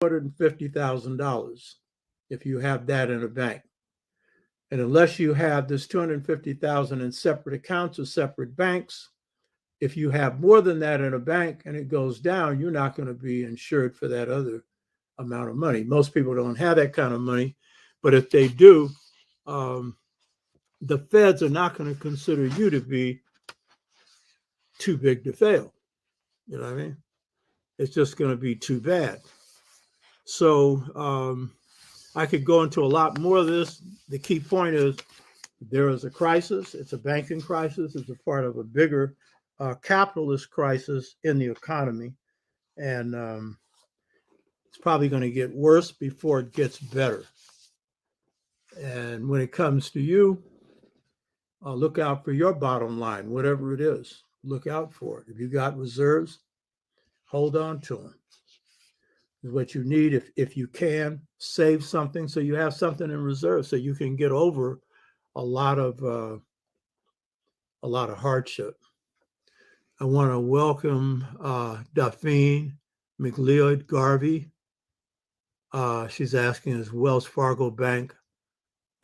$250,000 if you have that in a bank. And unless you have this 250,000 in separate accounts or separate banks, if you have more than that in a bank and it goes down, you're not going to be insured for that other amount of money. Most people don't have that kind of money, but if they do, the feds are not going to consider you to be too big to fail. You know what I mean? It's just going to be too bad. So I could go into a lot more of this. The key point is there is a crisis. It's a banking crisis. It's a part of a bigger capitalist crisis in the economy. And it's probably going to get worse before it gets better. And when it comes to you, look out for your bottom line, whatever it is. Look out for it. If you got reserves, hold on to them. Is what you need. If you can, save something so you have something in reserve so you can get over a lot of hardship. I want to welcome Dauphine McLeod Garvey. She's asking, is Wells Fargo Bank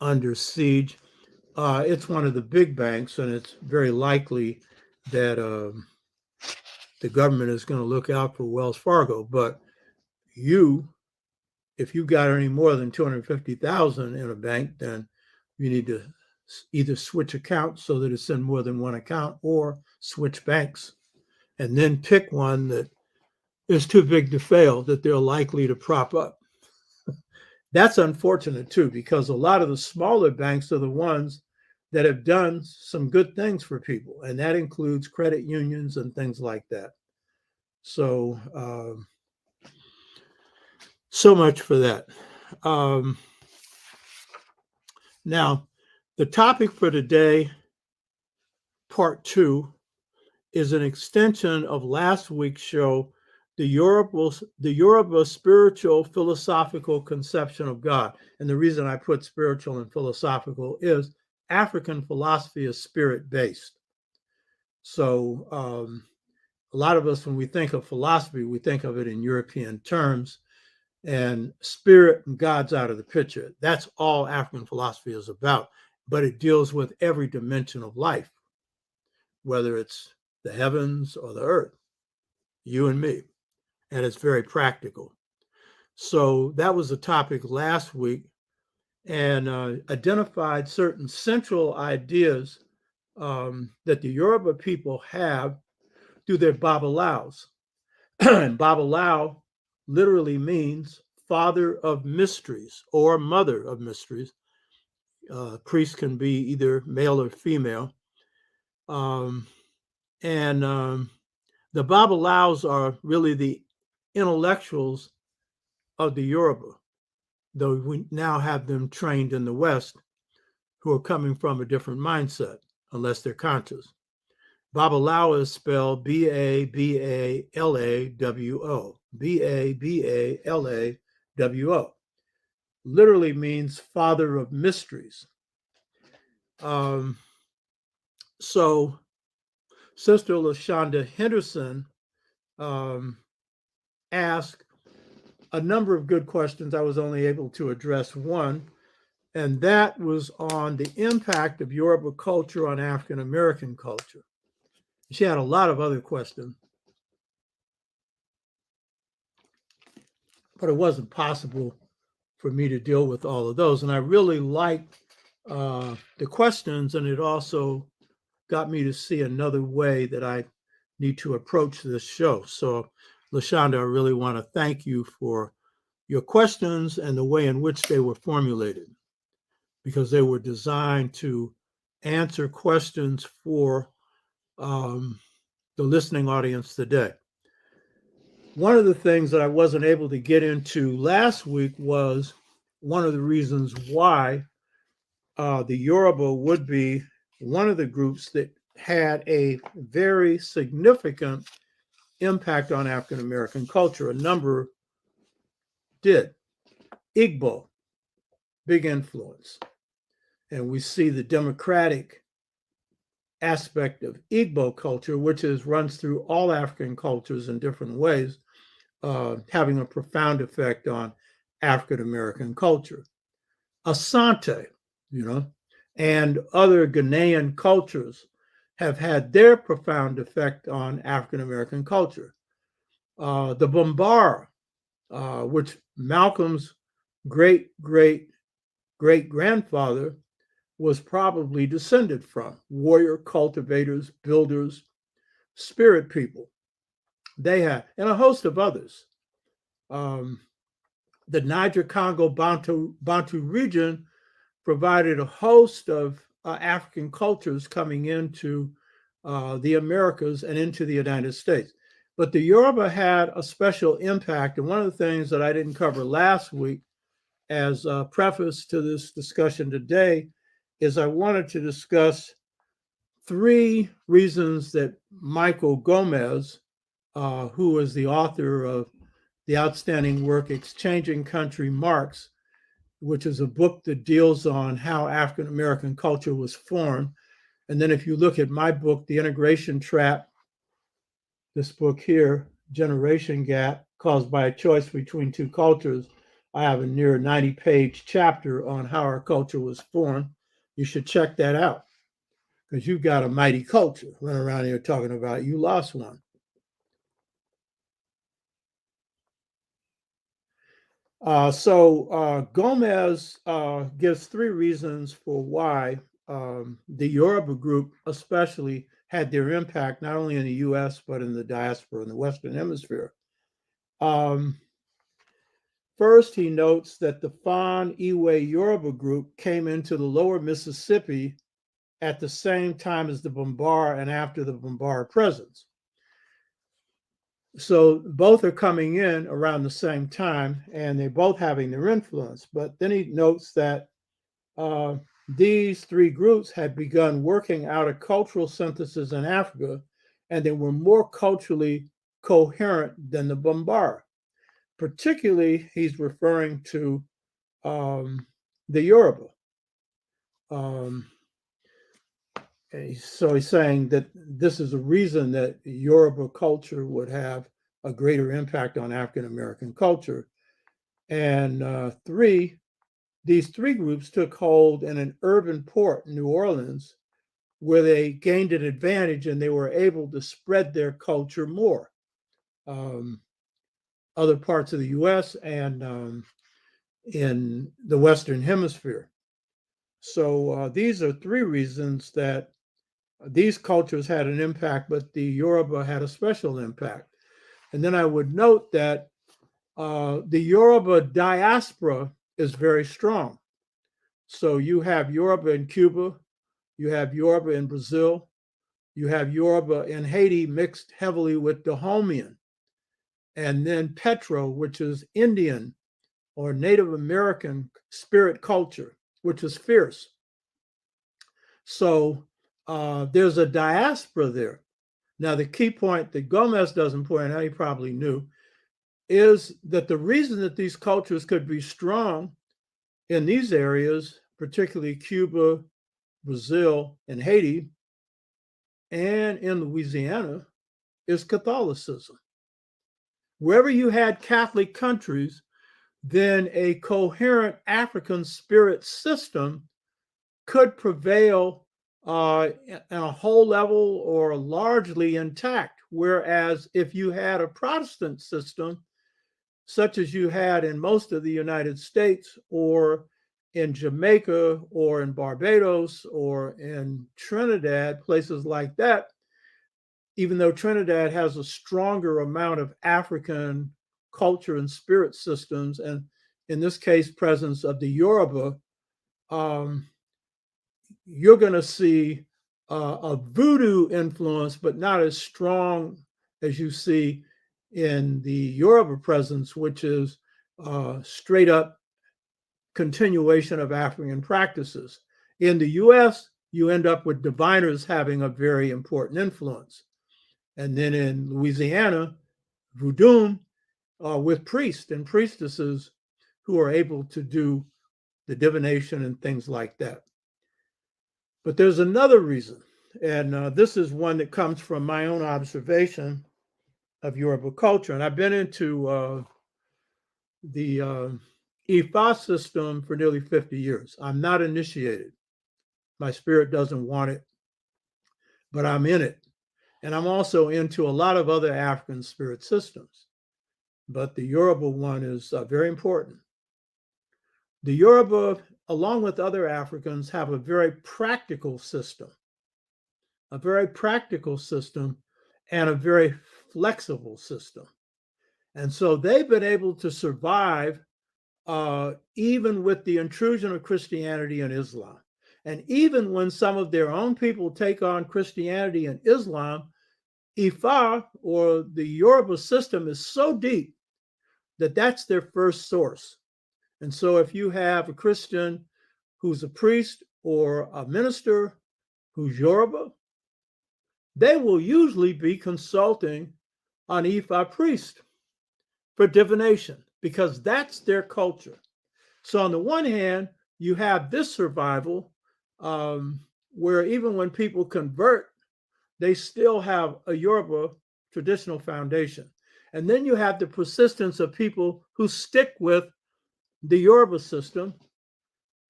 under siege? It's one of the big banks, and it's very likely that the government is going to look out for Wells Fargo. But if you got any more than 250,000 in a bank, then you need to either switch accounts so that it's in more than one account, or switch banks, and then pick one that is too big to fail, that they're likely to prop up. That's unfortunate too, because a lot of the smaller banks are the ones that have done some good things for people, and that includes credit unions and things like that. So much for that. Now, the topic for today, part 2, is an extension of last week's show, the Yoruba spiritual philosophical conception of God. And the reason I put spiritual and philosophical is African philosophy is spirit-based. So a lot of us, when we think of philosophy, we think of it in European terms, and spirit and God's out of the picture. That's all African philosophy is about, but it deals with every dimension of life, whether it's the heavens or the earth, you and me, and it's very practical. So that was the topic last week, and identified certain central ideas that the Yoruba people have through their babalaos. And babalao literally means father of mysteries or mother of mysteries. Priest can be either male or female. The babalaos are really the intellectuals of the Yoruba, though we now have them trained in the West who are coming from a different mindset, unless they're conscious. Babalawo is spelled B-A-B-A-L-A-W-O. B-A-B-A-L-A-W-O. Literally means father of mysteries. So Sister LaShonda Henderson asked a number of good questions. I was only able to address one, and that was on the impact of Yoruba culture on African American culture. She had a lot of other questions, but it wasn't possible for me to deal with all of those. And I really liked the questions, and it also got me to see another way that I need to approach this show. So, LaShonda, I really want to thank you for your questions and the way in which they were formulated, because they were designed to answer questions for the listening audience today. One of the things that I wasn't able to get into last week was one of the reasons why the Yoruba would be one of the groups that had a very significant impact on African American culture. A number did. Igbo, big influence. And we see the democratic aspect of Igbo culture, which runs through all African cultures in different ways, having a profound effect on African American culture. Asante, and other Ghanaian cultures have had their profound effect on African American culture. The Bambara, which Malcolm's great grandfather was probably descended from, warrior cultivators, builders, spirit people. They had, and a host of others. The Niger-Congo Bantu region provided a host of African cultures coming into the Americas and into the United States. But the Yoruba had a special impact. And one of the things that I didn't cover last week as a preface to this discussion today is I wanted to discuss 3 reasons that Michael Gomez, who is the author of the outstanding work Exchanging Country Marks, which is a book that deals on how African American culture was formed. And then if you look at my book, The Integration Trap, this book here, Generation Gap, Caused by a Choice Between Two Cultures, I have a near 90-page chapter on how our culture was formed. You should check that out because you've got a mighty culture running around here talking about you lost one. Gomez gives 3 reasons for why the Yoruba group especially had their impact not only in the US, but in the diaspora in the Western Hemisphere. First, he notes that the Fan Iwe Yoruba group came into the lower Mississippi at the same time as the Bambara and after the Bambara presence. So both are coming in around the same time, and they're both having their influence. But then he notes that these 3 groups had begun working out a cultural synthesis in Africa, and they were more culturally coherent than the Bambara. Particularly, he's referring to the Yoruba. So he's saying that this is a reason that Yoruba culture would have a greater impact on African American culture. And 3, these 3 groups took hold in an urban port, New Orleans, where they gained an advantage and they were able to spread their culture more. Other parts of the US and in the Western Hemisphere. So these are 3 reasons that these cultures had an impact, but the Yoruba had a special impact. And then I would note that the Yoruba diaspora is very strong. So you have Yoruba in Cuba, you have Yoruba in Brazil, you have Yoruba in Haiti mixed heavily with Dahomian, and then Petro, which is Indian or Native American spirit culture, which is fierce. So there's a diaspora there. Now, the key point that Gomez doesn't point out, he probably knew, is that the reason that these cultures could be strong in these areas, particularly Cuba, Brazil, and Haiti, and in Louisiana, is Catholicism. Wherever you had Catholic countries, then a coherent African spirit system could prevail in a whole level or largely intact. Whereas if you had a Protestant system, such as you had in most of the United States or in Jamaica or in Barbados or in Trinidad, places like that, even though Trinidad has a stronger amount of African culture and spirit systems, and in this case, presence of the Yoruba, you're going to see a voodoo influence, but not as strong as you see in the Yoruba presence, which is straight up continuation of African practices. In the US, you end up with diviners having a very important influence. And then in Louisiana, voodoo with priests and priestesses who are able to do the divination and things like that. But there's another reason, and this is one that comes from my own observation. Yoruba culture. And I've been into the Ifa system for nearly 50 years. I'm not initiated. My spirit doesn't want it, but I'm in it. And I'm also into a lot of other African spirit systems. But the Yoruba one is very important. The Yoruba, along with other Africans, have a very practical system, and a very flexible system. And so they've been able to survive even with the intrusion of Christianity and Islam. And even when some of their own people take on Christianity and Islam, Ifa, or the Yoruba system, is so deep that that's their first source. And so if you have a Christian who's a priest or a minister who's Yoruba, they will usually be consulting an Ifa priest for divination because that's their culture. So on the one hand, you have this survival where even when people convert, they still have a Yoruba traditional foundation. And then you have the persistence of people who stick with the Yoruba system.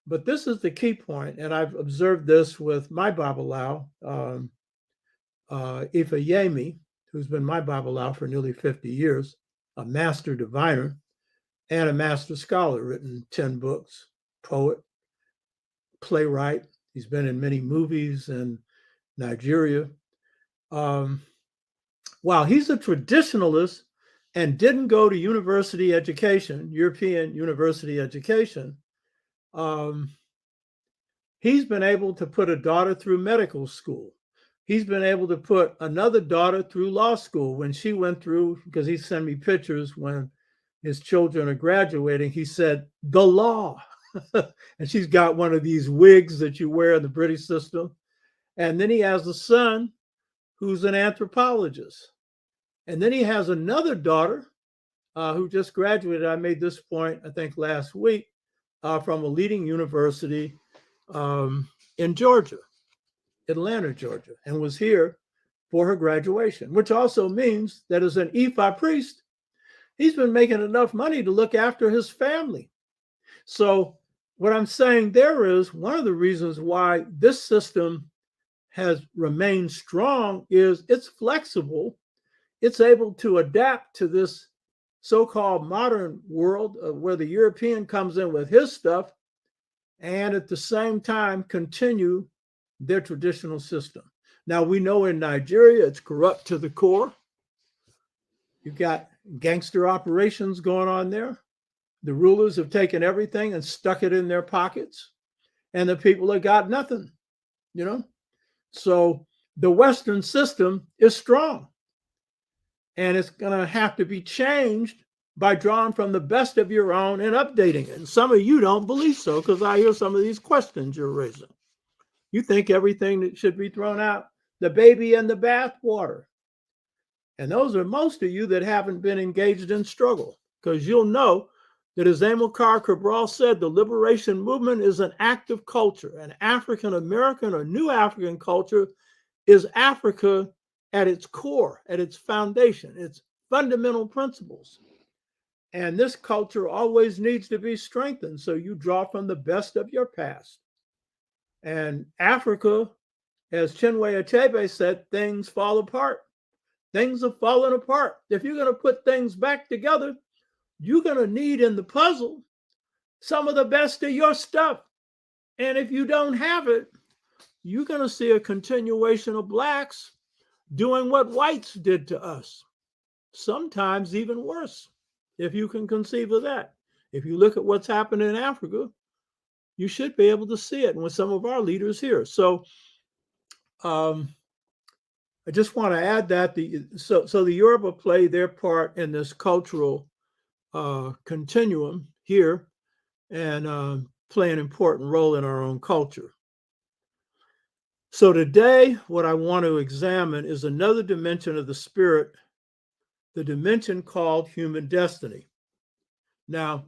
But this is the key point, and I've observed this with my Babalawo, Ifeyemi, who's been my Babalawo for nearly 50 years, a master diviner and a master scholar, written 10 books, poet, playwright. He's been in many movies in Nigeria. While he's a traditionalist and didn't go to university education, European university education, he's been able to put a daughter through medical school. He's been able to put another daughter through law school. When she went through, because he sent me pictures when his children are graduating, he said, the law. And she's got one of these wigs that you wear in the British system. And then he has a son who's an anthropologist. And then he has another daughter who just graduated. I made this point, I think, last week from a leading university in Georgia, Atlanta, Georgia, and was here for her graduation, which also means that as an Ifa priest, he's been making enough money to look after his family. So what I'm saying there is one of the reasons why this system has remained strong is it's flexible. It's able to adapt to this so-called modern world where the European comes in with his stuff and at the same time continue their traditional system. Now, we know in Nigeria, it's corrupt to the core. You've got gangster operations going on there. The rulers have taken everything and stuck it in their pockets, and the people have got nothing, you know? So the Western system is strong, and it's going to have to be changed by drawing from the best of your own and updating it. And some of you don't believe so, because I hear some of these questions you're raising. You think everything that should be thrown out, the baby and the bathwater. And those are most of you that haven't been engaged in struggle, because you'll know that, as Amilcar Cabral said, the liberation movement is an active culture. An African-American or New African culture is Africa at its core, at its foundation, its fundamental principles. And this culture always needs to be strengthened. So you draw from the best of your past. And Africa, as Chinwe Achebe said, things fall apart. Things have fallen apart. If you're going to put things back together, you're going to need in the puzzle some of the best of your stuff. And if you don't have it, you're going to see a continuation of blacks doing what whites did to us. Sometimes even worse, if you can conceive of that. If you look at what's happened in Africa, you should be able to see it with some of our leaders here. So I just want to add that so the Yoruba play their part in this cultural continuum here and play an important role in our own culture. So today, what I want to examine is another dimension of the spirit, the dimension called human destiny. Now,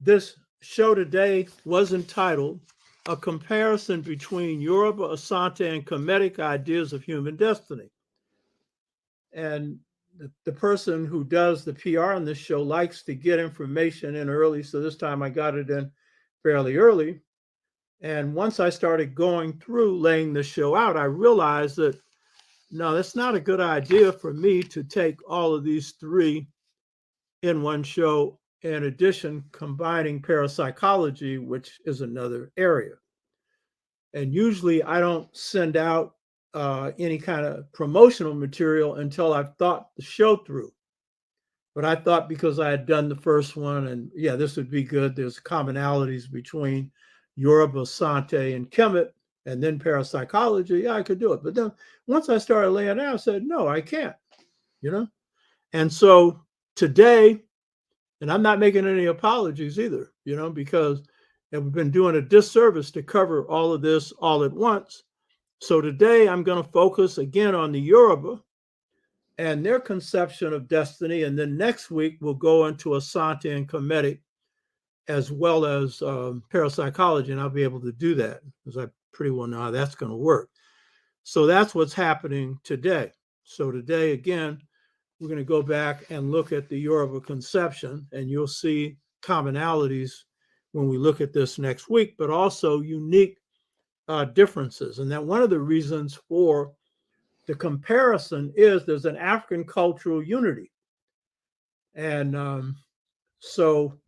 this show today was entitled A Comparison Between Yoruba, Asante, and Kemetic Ideas of Human Destiny. And the person who does the PR on this show likes to get information in early. So this time I got it in fairly early. And once I started going through laying the show out, I realized that no, that's not a good idea for me to take all of these three in one show. In addition, combining parapsychology, which is another area. And usually I don't send out any kind of promotional material until I've thought the show through. But I thought because I had done the first one and yeah, this would be good. There's commonalities between Yoruba, Asante, and Kemet, and then parapsychology. Yeah, I could do it. But then once I started laying out, I said, no, I can't, you know? And so today, and I'm not making any apologies either, you know, because we've been doing a disservice to cover all of this all at once. So today I'm going to focus again on the Yoruba and their conception of destiny. And then next week we'll go into Asante and Kemetic as well as parapsychology, and I'll be able to do that because I pretty well know how that's going to work. So that's what's happening today. So today, again, we're going to go back and look at the Yoruba conception, and you'll see commonalities when we look at this next week, but also unique differences. And that one of the reasons for the comparison is there's an African cultural unity. And so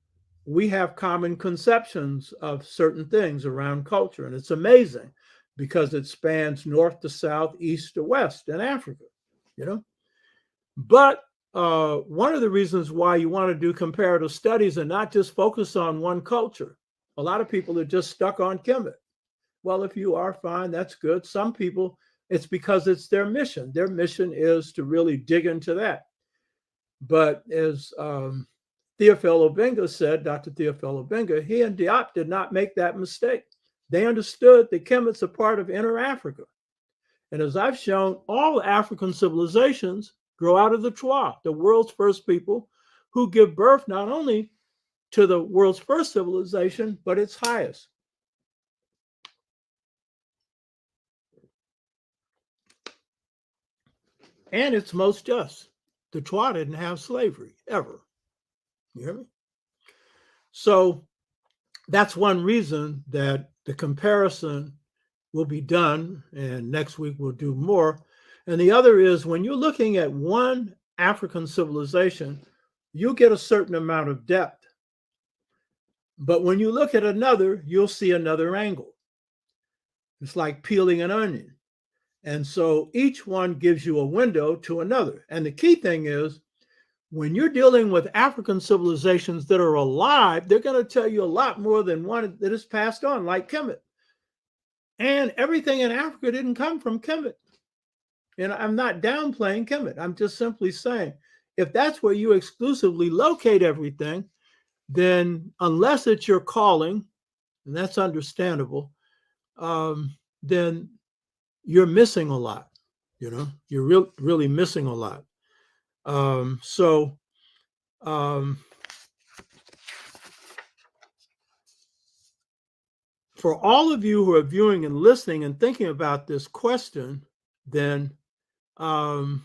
we have common conceptions of certain things around culture. And it's amazing because it spans north to south, east to west in Africa, you know. But one of the reasons why you want to do comparative studies and not just focus on one culture, a lot of people are just stuck on Kemet. Well, if you are, fine, that's good. Some people, it's because it's their mission. Their mission is to really dig into that. But as Theophile Obenga said, Dr. Theophile Obenga, he and Diop did not make that mistake. They understood that Kemet's a part of inner Africa. And as I've shown, all African civilizations grow out of the Twa, the world's first people who give birth not only to the world's first civilization, but its highest. And it's most just. The Twa didn't have slavery, ever. You hear me? So that's one reason that the comparison will be done, and next week we'll do more. And the other is when you're looking at one African civilization, you'll get a certain amount of depth. But when you look at another, you'll see another angle. It's like peeling an onion. And so each one gives you a window to another. And the key thing is, when you're dealing with African civilizations that are alive, they're going to tell you a lot more than one that is passed on, like Kemet. And everything in Africa didn't come from Kemet. And I'm not downplaying Kemet. I'm just simply saying, if that's where you exclusively locate everything, then unless it's your calling, and that's understandable, then you're missing a lot. You know, you're really missing a lot. So for all of you who are viewing and listening and thinking about this question, then the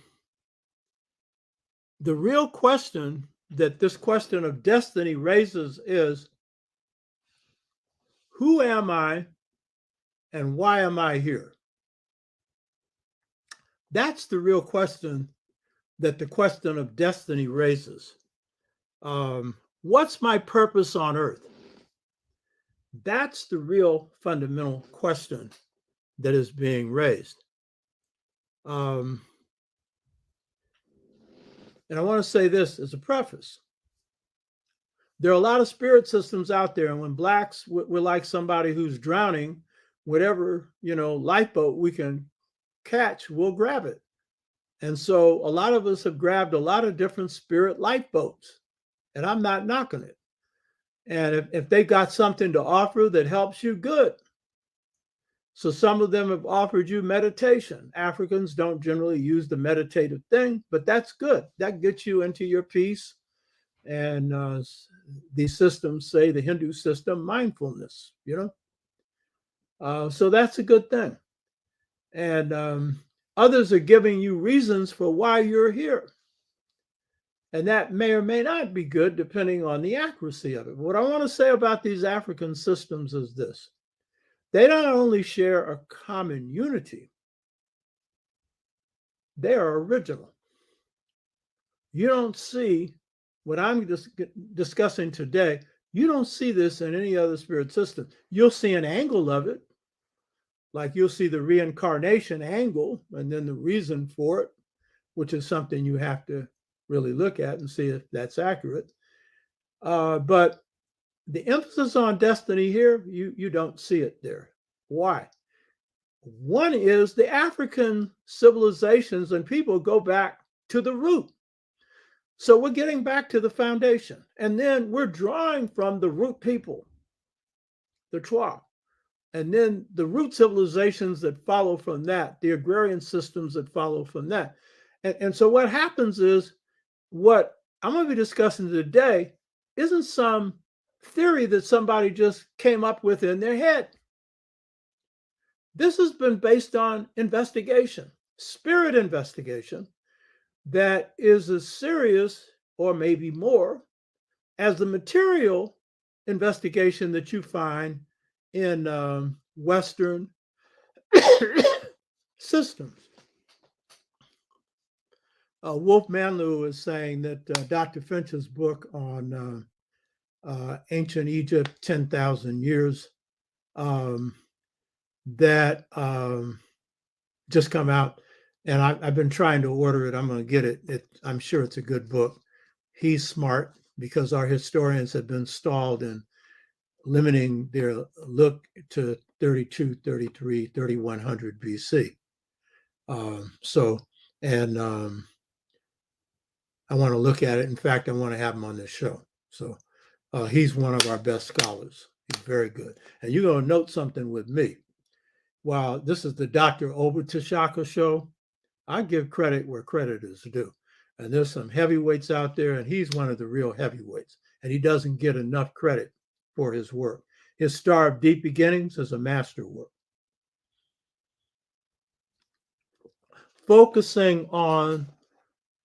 real question that this question of destiny raises is, who am I and why am I here? That's the real question that the question of destiny raises. What's my purpose on earth? That's the real fundamental question that is being raised. And I want to say this as a preface. There are a lot of spirit systems out there, and when Blacks, we're like somebody who's drowning, whatever, you know, lifeboat we can catch, we'll grab it. And so a lot of us have grabbed a lot of different spirit lifeboats, and I'm not knocking it. And if they got something to offer that helps you, good. So some of them have offered you meditation. Africans don't generally use the meditative thing, but that's good. That gets you into your peace. And these systems say, the Hindu system, mindfulness, you know. So that's a good thing. And others are giving you reasons for why you're here. And that may or may not be good depending on the accuracy of it. What I want to say about these African systems is this. They not only share a common unity, they are original. You don't see what I'm discussing today, you don't see this in any other spirit system. You'll see an angle of it, like you'll see the reincarnation angle and then the reason for it, which is something you have to really look at and see if that's accurate. But the emphasis on destiny here, you don't see it there. Why? One is the African civilizations and people go back to the root. So we're getting back to the foundation. And then we're drawing from the root people, the Twa. And then the root civilizations that follow from that, the agrarian systems that follow from that. And so what happens is what I'm going to be discussing today isn't some theory that somebody just came up with in their head. This has been based on investigation, spirit investigation, that is as serious or maybe more as the material investigation that you find in Western systems. Wolf Manlew is saying that Dr. Finch's book on ancient Egypt, 10,000 years, that just come out, and I've been trying to order it. I'm going to get it. I'm sure it's a good book. He's smart because our historians have been stalled in limiting their look to 32, 33, 3100 BC. I want to look at it. In fact, I want to have him on this show. So he's one of our best scholars. He's very good. And you're going to note something with me. While this is the Dr. Obutashaka show, I give credit where credit is due. And there's some heavyweights out there, and he's one of the real heavyweights. And he doesn't get enough credit for his work. His Star of Deep Beginnings is a masterwork. Focusing on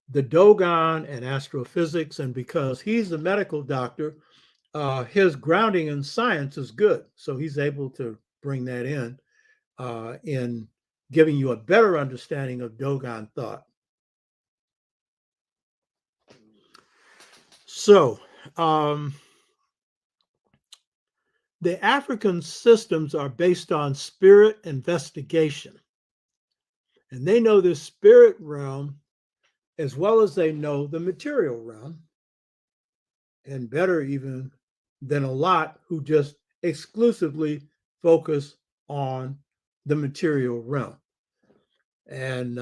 the Dogon and astrophysics, and because he's a medical doctor, his grounding in science is good. So he's able to bring that in giving you a better understanding of Dogon thought. So the African systems are based on spirit investigation. And they know the spirit realm as well as they know the material realm, and better even than a lot who just exclusively focus on the material realm. And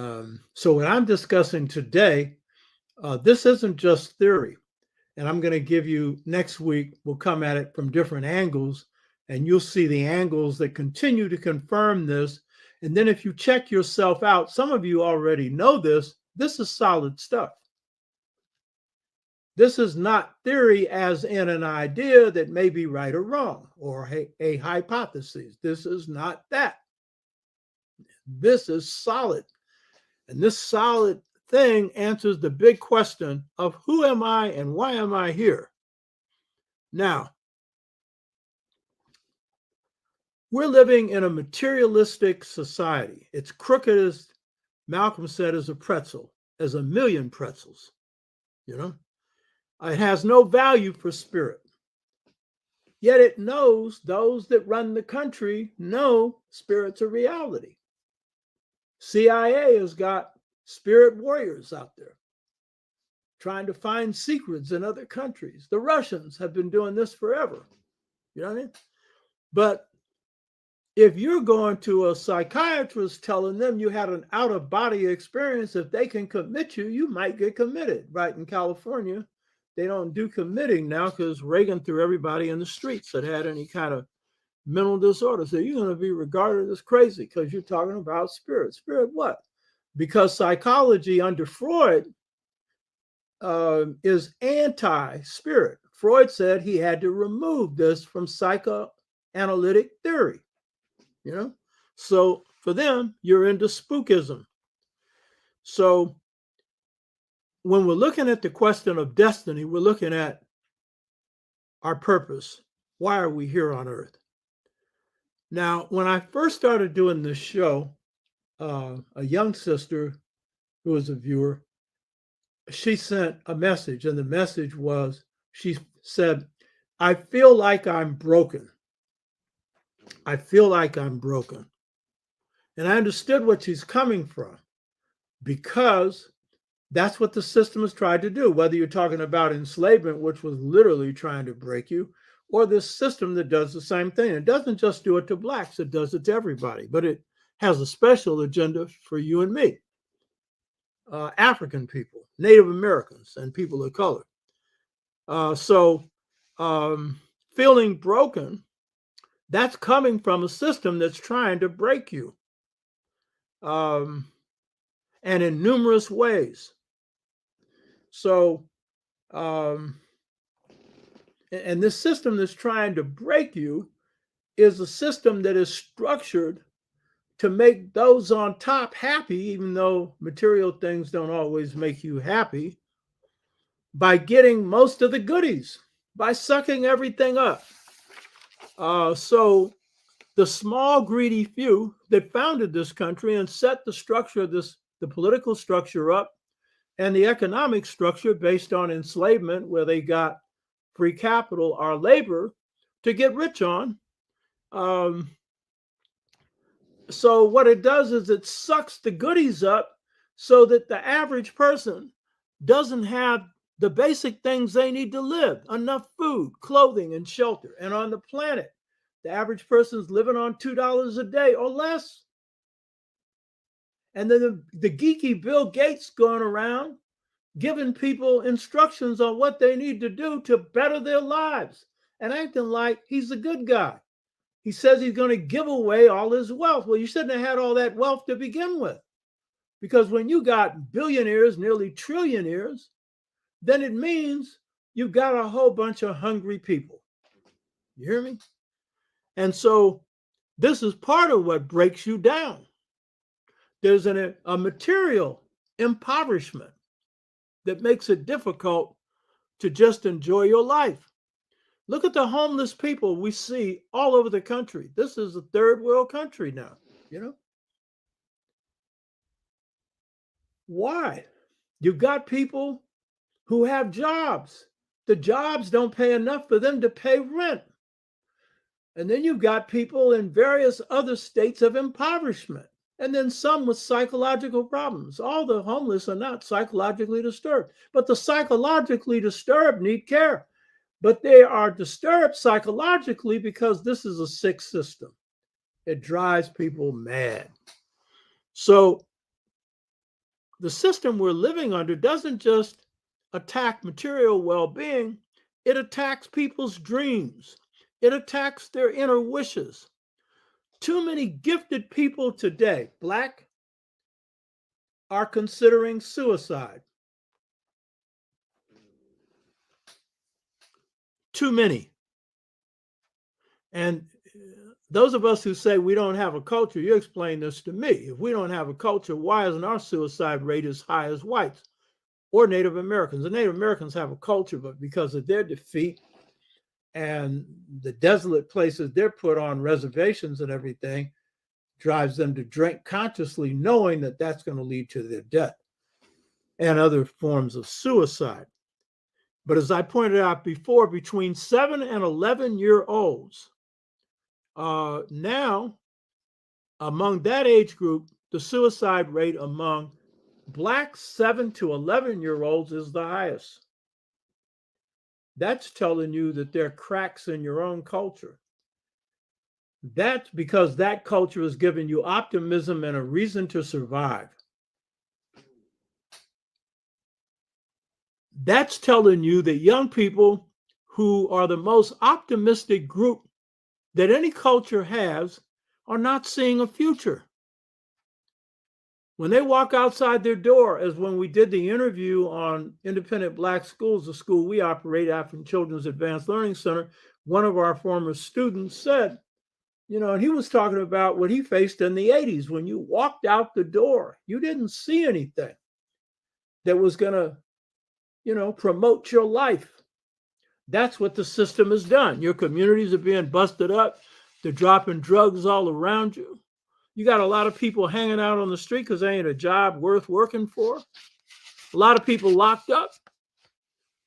so what I'm discussing today, this isn't just theory. And I'm going to give you next week, we'll come at it from different angles, and you'll see the angles that continue to confirm this. And then if you check yourself out, some of you already know this is solid stuff. This is not theory as in an idea that may be right or wrong, or a hypothesis. This is not that. This is solid. And this solid thing answers the big question of who am I and why am I here? Now, we're living in a materialistic society. It's crooked, as Malcolm said, as a pretzel, as a million pretzels, you know? It has no value for spirit. Yet it knows those that run the country know spirit's a reality. CIA has got spirit warriors out there trying to find secrets in other countries. The Russians have been doing this forever. You know what I mean? But if you're going to a psychiatrist telling them you had an out-of-body experience, if they can commit you, you might get committed. Right in California, they don't do committing now because Reagan threw everybody in the streets that had any kind of mental disorder. So you're going to be regarded as crazy because you're talking about spirit. Spirit what? Because psychology under Freud is anti-spirit. Freud said he had to remove this from psychoanalytic theory. You know, so for them, you're into spookism. So when we're looking at the question of destiny, we're looking at our purpose. Why are we here on earth? Now, when I first started doing this show, a young sister who was a viewer, she sent a message, and the message was, she said, I feel like I'm broken. I feel like I'm broken. And I understood what she's coming from, because that's what the system has tried to do, whether you're talking about enslavement, which was literally trying to break you, or this system that does the same thing. It doesn't just do it to blacks, it does it to everybody, but it has a special agenda for you and me, African people, Native Americans, and people of color. So feeling broken, that's coming from a system that's trying to break you, and in numerous ways. So, and this system that's trying to break you is a system that is structured to make those on top happy, even though material things don't always make you happy, by getting most of the goodies, by sucking everything up. So the small, greedy few that founded this country and set the structure of this, the political structure up, and the economic structure based on enslavement, where they got free capital, our labor, to get rich on. So what it does is it sucks the goodies up so that the average person doesn't have the basic things they need to live: enough food, clothing, and shelter. And on the planet, the average person's living on $2 a day or less. And then the geeky Bill Gates going around giving people instructions on what they need to do to better their lives and acting like he's a good guy. He says he's going to give away all his wealth. Well, you shouldn't have had all that wealth to begin with. Because when you got billionaires, nearly trillionaires, then it means you've got a whole bunch of hungry people. You hear me? And so this is part of what breaks you down. There's a material impoverishment that makes it difficult to just enjoy your life. Look at the homeless people we see all over the country. This is a third world country now, you know? Why? You've got people who have jobs. The jobs don't pay enough for them to pay rent. And then you've got people in various other states of impoverishment. And then some with psychological problems. All the homeless are not psychologically disturbed, but the psychologically disturbed need care. But they are disturbed psychologically because this is a sick system. It drives people mad. So the system we're living under doesn't just attack material well-being, it attacks people's dreams. It attacks their inner wishes. Too many gifted people today, Black, are considering suicide. Too many. And those of us who say we don't have a culture, you explain this to me. If we don't have a culture, why isn't our suicide rate as high as whites or Native Americans? The Native Americans have a culture, but because of their defeat and the desolate places they're put on reservations and everything, drives them to drink consciously, knowing that that's going to lead to their death and other forms of suicide. But as I pointed out before, between 7 and 11-year-olds, now among that age group, the suicide rate among Black 7 to 11-year-olds is the highest. That's telling you that there are cracks in your own culture. That's because that culture is giving you optimism and a reason to survive. That's telling you that young people, who are the most optimistic group that any culture has, are not seeing a future. When they walk outside their door, as when we did the interview on Independent Black Schools, the school we operate, African Children's Advanced Learning Center, one of our former students said, you know, and he was talking about what he faced in the 80s. When you walked out the door, you didn't see anything that was going to promote your life. That's what the system has done. Your communities are being busted up. They're dropping drugs all around you. You got a lot of people hanging out on the street because they ain't a job worth working for. A lot of people locked up.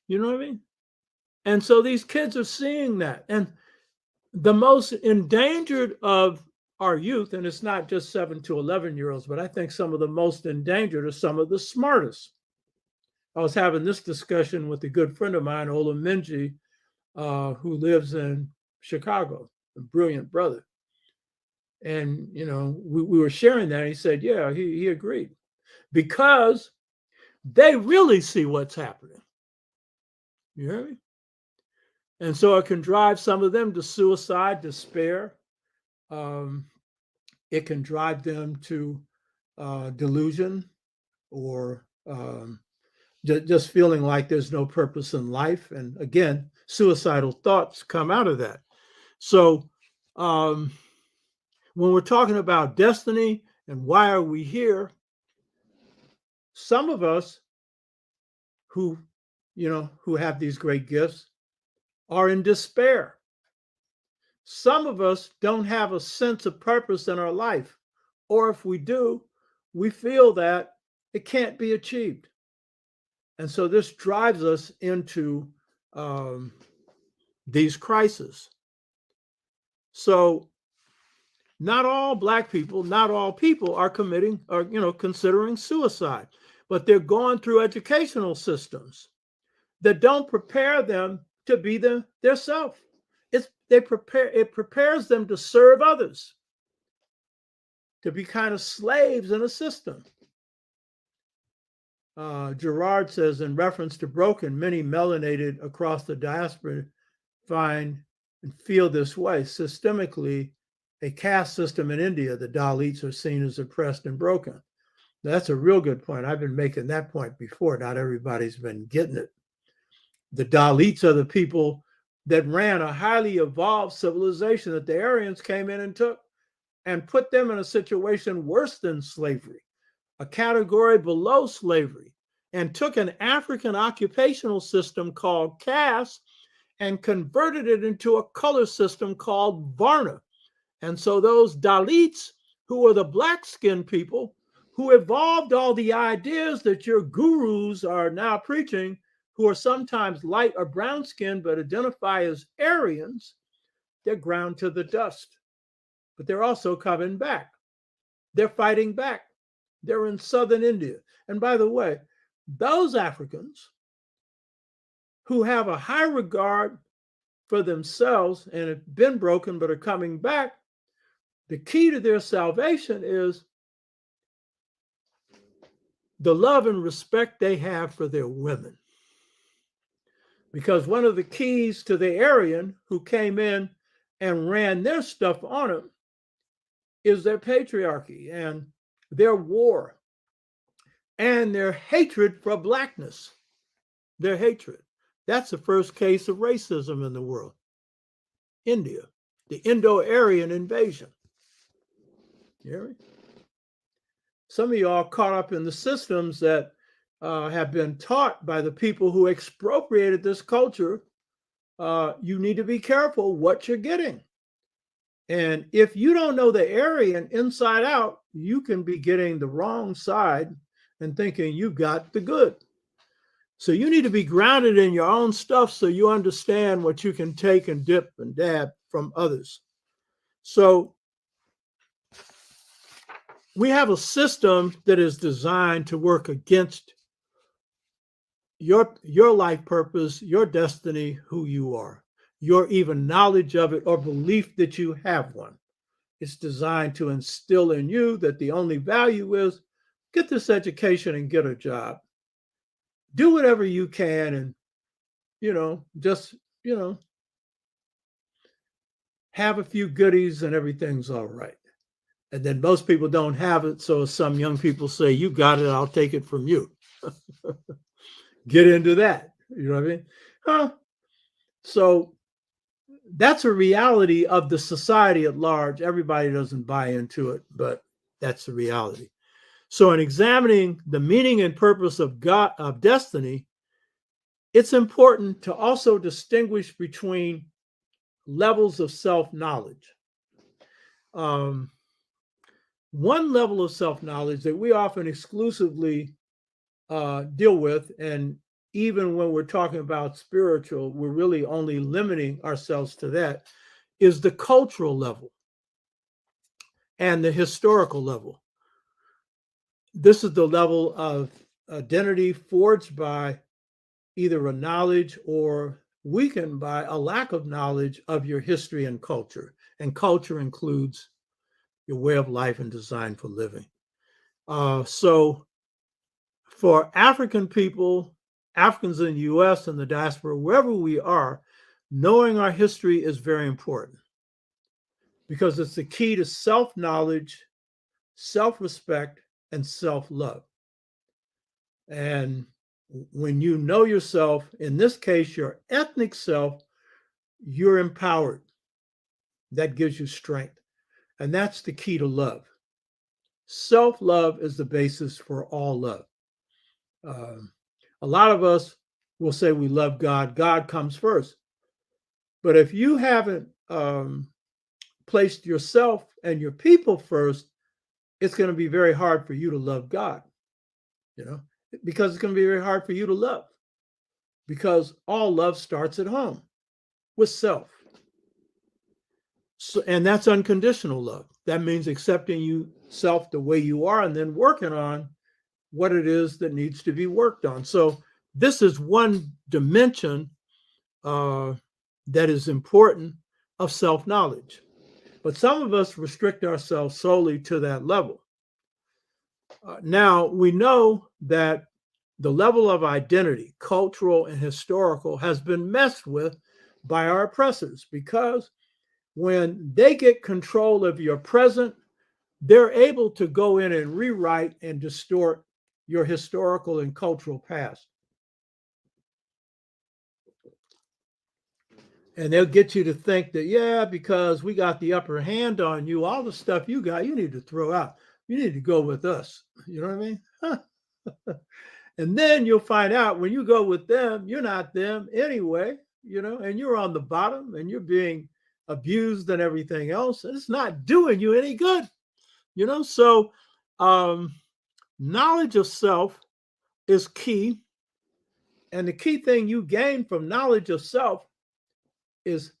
You know what I mean? And so these kids are seeing that. And the most endangered of our youth, and it's not just 7 to 11-year-olds, but I think some of the most endangered are some of the smartest. I was having this discussion with a good friend of mine, Ola Minji, who lives in Chicago, a brilliant brother. And, we were sharing that. And he said, yeah, he agreed. Because they really see what's happening. You hear me? And so it can drive some of them to suicide, despair. It can drive them to delusion or just feeling like there's no purpose in life. And again, suicidal thoughts come out of that. So when we're talking about destiny and why are we here, some of us who have these great gifts are in despair. Some of us don't have a sense of purpose in our life, or if we do, we feel that it can't be achieved. And so this drives us into these crises. So not all Black people, not all people are committing or, considering suicide, but they're going through educational systems that don't prepare them to be their self. It prepares them to serve others, to be kind of slaves in a system. Gerard says, in reference to Broken, many melanated across the diaspora find and feel this way. Systemically, a caste system in India, the Dalits are seen as oppressed and broken. That's a real good point. I've been making that point before. Not everybody's been getting it. The Dalits are the people that ran a highly evolved civilization that the Aryans came in and took and put them in a situation worse than slavery, a category below slavery, and took an African occupational system called caste and converted it into a color system called Varna. And so those Dalits, who are the black-skinned people, who evolved all the ideas that your gurus are now preaching, who are sometimes light or brown-skinned but identify as Aryans, they're ground to the dust. But they're also coming back. They're fighting back. They're in southern India. And by the way, those Africans who have a high regard for themselves and have been broken but are coming back, the key to their salvation is the love and respect they have for their women. Because one of the keys to the Aryan who came in and ran their stuff on them is their patriarchy and their war and their hatred for Blackness. Their hatred. That's the first case of racism in the world. India, the Indo-Aryan invasion. You hear me? Some of y'all caught up in the systems that have been taught by the people who expropriated this culture. You need to be careful what you're getting. And if you don't know the Aryan inside out, you can be getting the wrong side and thinking you've got the good. So you need to be grounded in your own stuff so you understand what you can take and dip and dab from others. So we have a system that is designed to work against your life purpose, your destiny, who you are, your even knowledge of it or belief that you have one. It's designed to instill in you that the only value is get this education and get a job. Do whatever you can and, just, have a few goodies and everything's all right. And then most people don't have it. So some young people say, you got it, I'll take it from you. Get into that. You know what I mean? So that's a reality of the society at large. Everybody doesn't buy into it, but that's the reality. So in examining the meaning and purpose of God, of destiny, it's important to also distinguish between levels of self-knowledge. One level of self-knowledge that we often exclusively deal with, and even when we're talking about spiritual, we're really only limiting ourselves to that, is the cultural level and the historical level. This is the level of identity forged by either a knowledge or weakened by a lack of knowledge of your history and culture. And culture includes your way of life and design for living. So for African people, Africans in the US and the diaspora, wherever we are, knowing our history is very important because it's the key to self-knowledge, self-respect, and self-love. And when you know yourself, in this case, your ethnic self, you're empowered. That gives you strength. And that's the key to love. Self-love is the basis for all love. A lot of us will say we love God. God comes first. But if you haven't placed yourself and your people first, it's going to be very hard for you to love God, because it's going to be very hard for you to love, because all love starts at home with self. So, and that's unconditional love. That means accepting yourself the way you are and then working on what it is that needs to be worked on. So this is one dimension that is important of self-knowledge. But some of us restrict ourselves solely to that level. Now, we know that the level of identity, cultural and historical, has been messed with by our oppressors, because when they get control of your present, they're able to go in and rewrite and distort your historical and cultural past. And they'll get you to think that, yeah, because we got the upper hand on you, all the stuff you got, you need to throw out. You need to go with us. You know what I mean? And then you'll find out when you go with them, you're not them anyway, and you're on the bottom and you're being abused and everything else. And it's not doing you any good, So knowledge of self is key. And the key thing you gain from knowledge of self is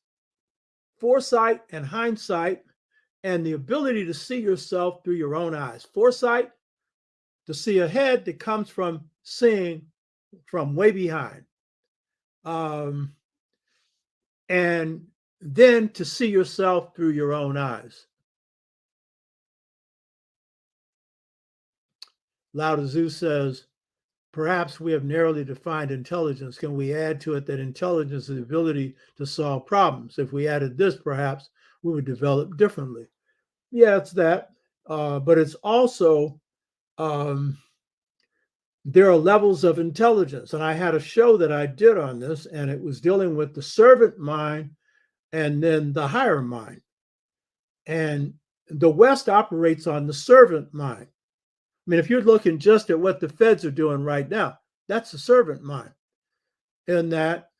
foresight and hindsight, and the ability to see yourself through your own eyes. Foresight, to see ahead, that comes from seeing from way behind. And then to see yourself through your own eyes. Lao Tzu says, perhaps we have narrowly defined intelligence. Can we add to it that intelligence is the ability to solve problems? If we added this, perhaps we would develop differently. Yeah, it's that. But it's also, there are levels of intelligence. And I had a show that I did on this, and it was dealing with the servant mind and then the higher mind. And the West operates on the servant mind. I mean, if you're looking just at what the feds are doing right now, that's the servant mind. In that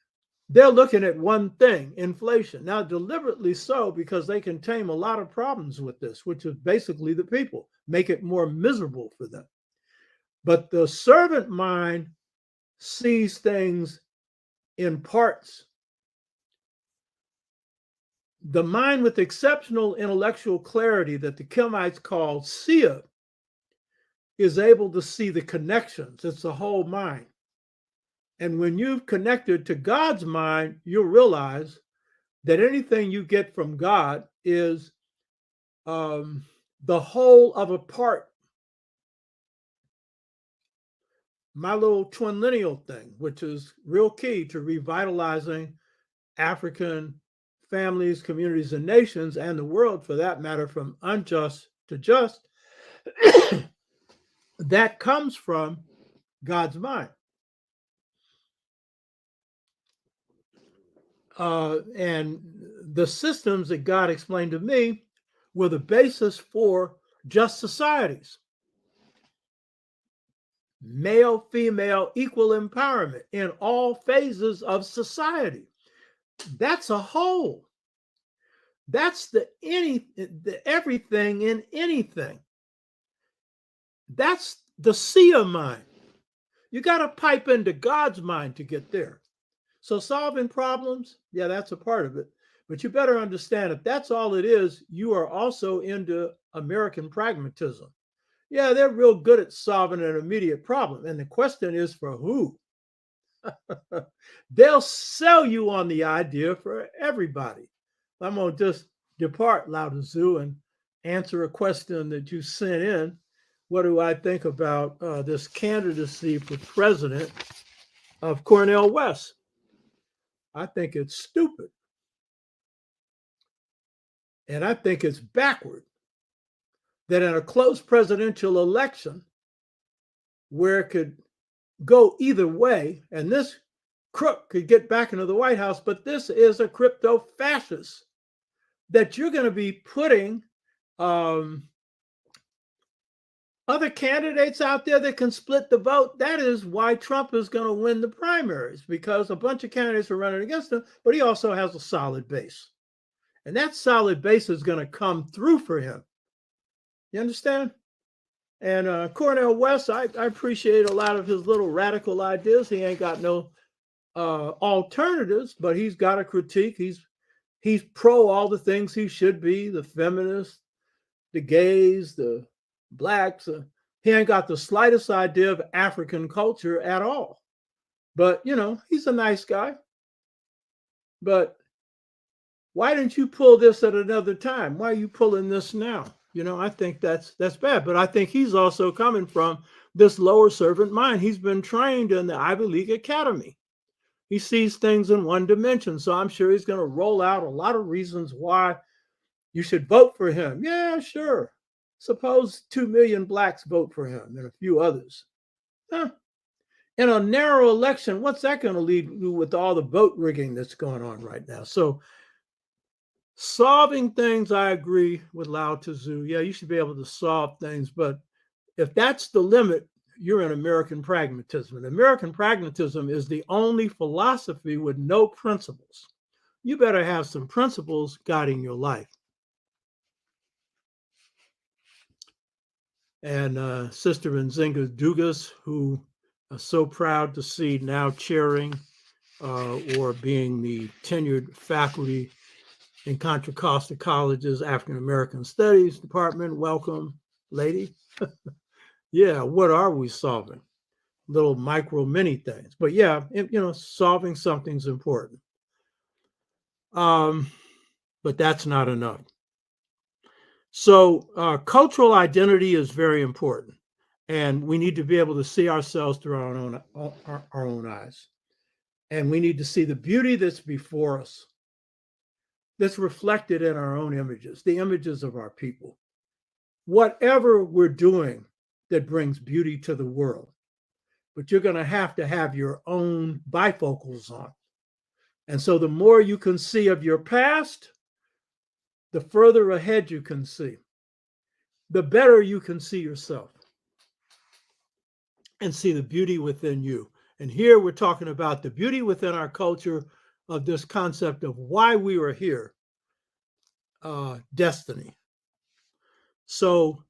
they're looking at one thing, inflation. Now, deliberately so, because they can tame a lot of problems with this, which is basically the people, make it more miserable for them. But the servant mind sees things in parts. The mind with exceptional intellectual clarity that the Kemites call Sia is able to see the connections. It's the whole mind. And when you've connected to God's mind, you'll realize that anything you get from God is the whole of a part. My little twin lineal thing, which is real key to revitalizing African families, communities, and nations, and the world for that matter, from unjust to just, that comes from God's mind. And the systems that God explained to me were the basis for just societies. male, female, equal empowerment in all phases of society. That's a whole. That's the everything in anything. That's the seer mind. You got to pipe into God's mind to get there. So solving problems, yeah, that's a part of it. But you better understand if that's all it is, you are also into American pragmatism. Yeah, they're real good at solving an immediate problem. And the question is for who? They'll sell you on the idea for everybody. I'm going to just depart, Lao Tzu, and answer a question that you sent in. What do I think about this candidacy for president of Cornel West? I think it's stupid. And I think it's backward that in a close presidential election where it could go either way, and this crook could get back into the White House, but this is a crypto fascist, that you're going to be putting other candidates out there that can split the vote. That is why Trump is going to win the primaries, because a bunch of candidates are running against him, but he also has a solid base. And that solid base is going to come through for him. You understand? And Cornel West, I appreciate a lot of his little radical ideas. He ain't got no alternatives, but he's got a critique. He's pro all the things he should be, the feminists, the gays, the blacks. He ain't got the slightest idea of African culture at all. But, you know, he's a nice guy. But why didn't you pull this at another time? Why are you pulling this now? You know, I think that's bad. But I think he's also coming from this lower servant mind. He's been trained in the Ivy League Academy. He sees things in one dimension. So I'm sure he's going to roll out a lot of reasons why you should vote for him. Yeah, sure. Suppose 2 million blacks vote for him and a few others. Huh. In a narrow election, what's that going to lead to with all the vote rigging that's going on right now? So solving things, I agree with Lao Tzu. Yeah, you should be able to solve things. But if that's the limit, you're in American pragmatism. And American pragmatism is the only philosophy with no principles. You better have some principles guiding your life. And Sister Nzinga Dugas, who are so proud to see now chairing or being the tenured faculty in Contra Costa College's African American Studies Department. Welcome, lady. Yeah, what are we solving? Little micro mini things. But yeah, solving something's important. But that's not enough. So cultural identity is very important. And we need to be able to see ourselves through our own eyes. And we need to see the beauty that's before us, that's reflected in our own images, the images of our people. Whatever we're doing that brings beauty to the world, but you're going to have your own bifocals on. And so the more you can see of your past, the further ahead you can see, the better you can see yourself and see the beauty within you. And here we're talking about the beauty within our culture of this concept of why we were here, destiny. So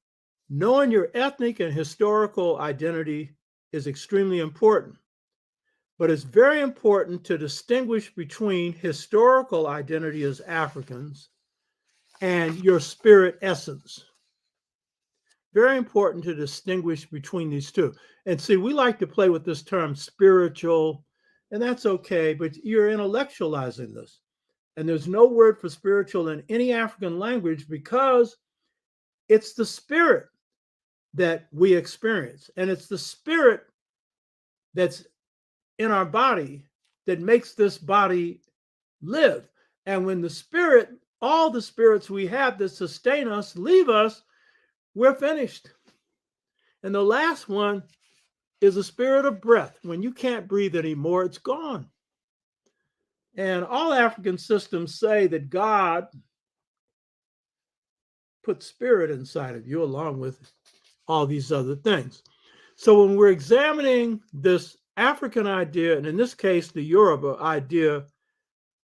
knowing your ethnic and historical identity is extremely important, but it's very important to distinguish between historical identity as Africans and your spirit essence. Very important to distinguish between these two. And see, we like to play with this term spiritual, and that's okay, but you're intellectualizing this. And there's no word for spiritual in any African language because it's the spirit that we experience. And it's the spirit that's in our body that makes this body live. And when the spirit, all the spirits we have that sustain us, leave us, we're finished. And the last one is the spirit of breath. When you can't breathe anymore, it's gone. And all African systems say that God put spirit inside of you along with all these other things. So when we're examining this African idea, and in this case, the Yoruba idea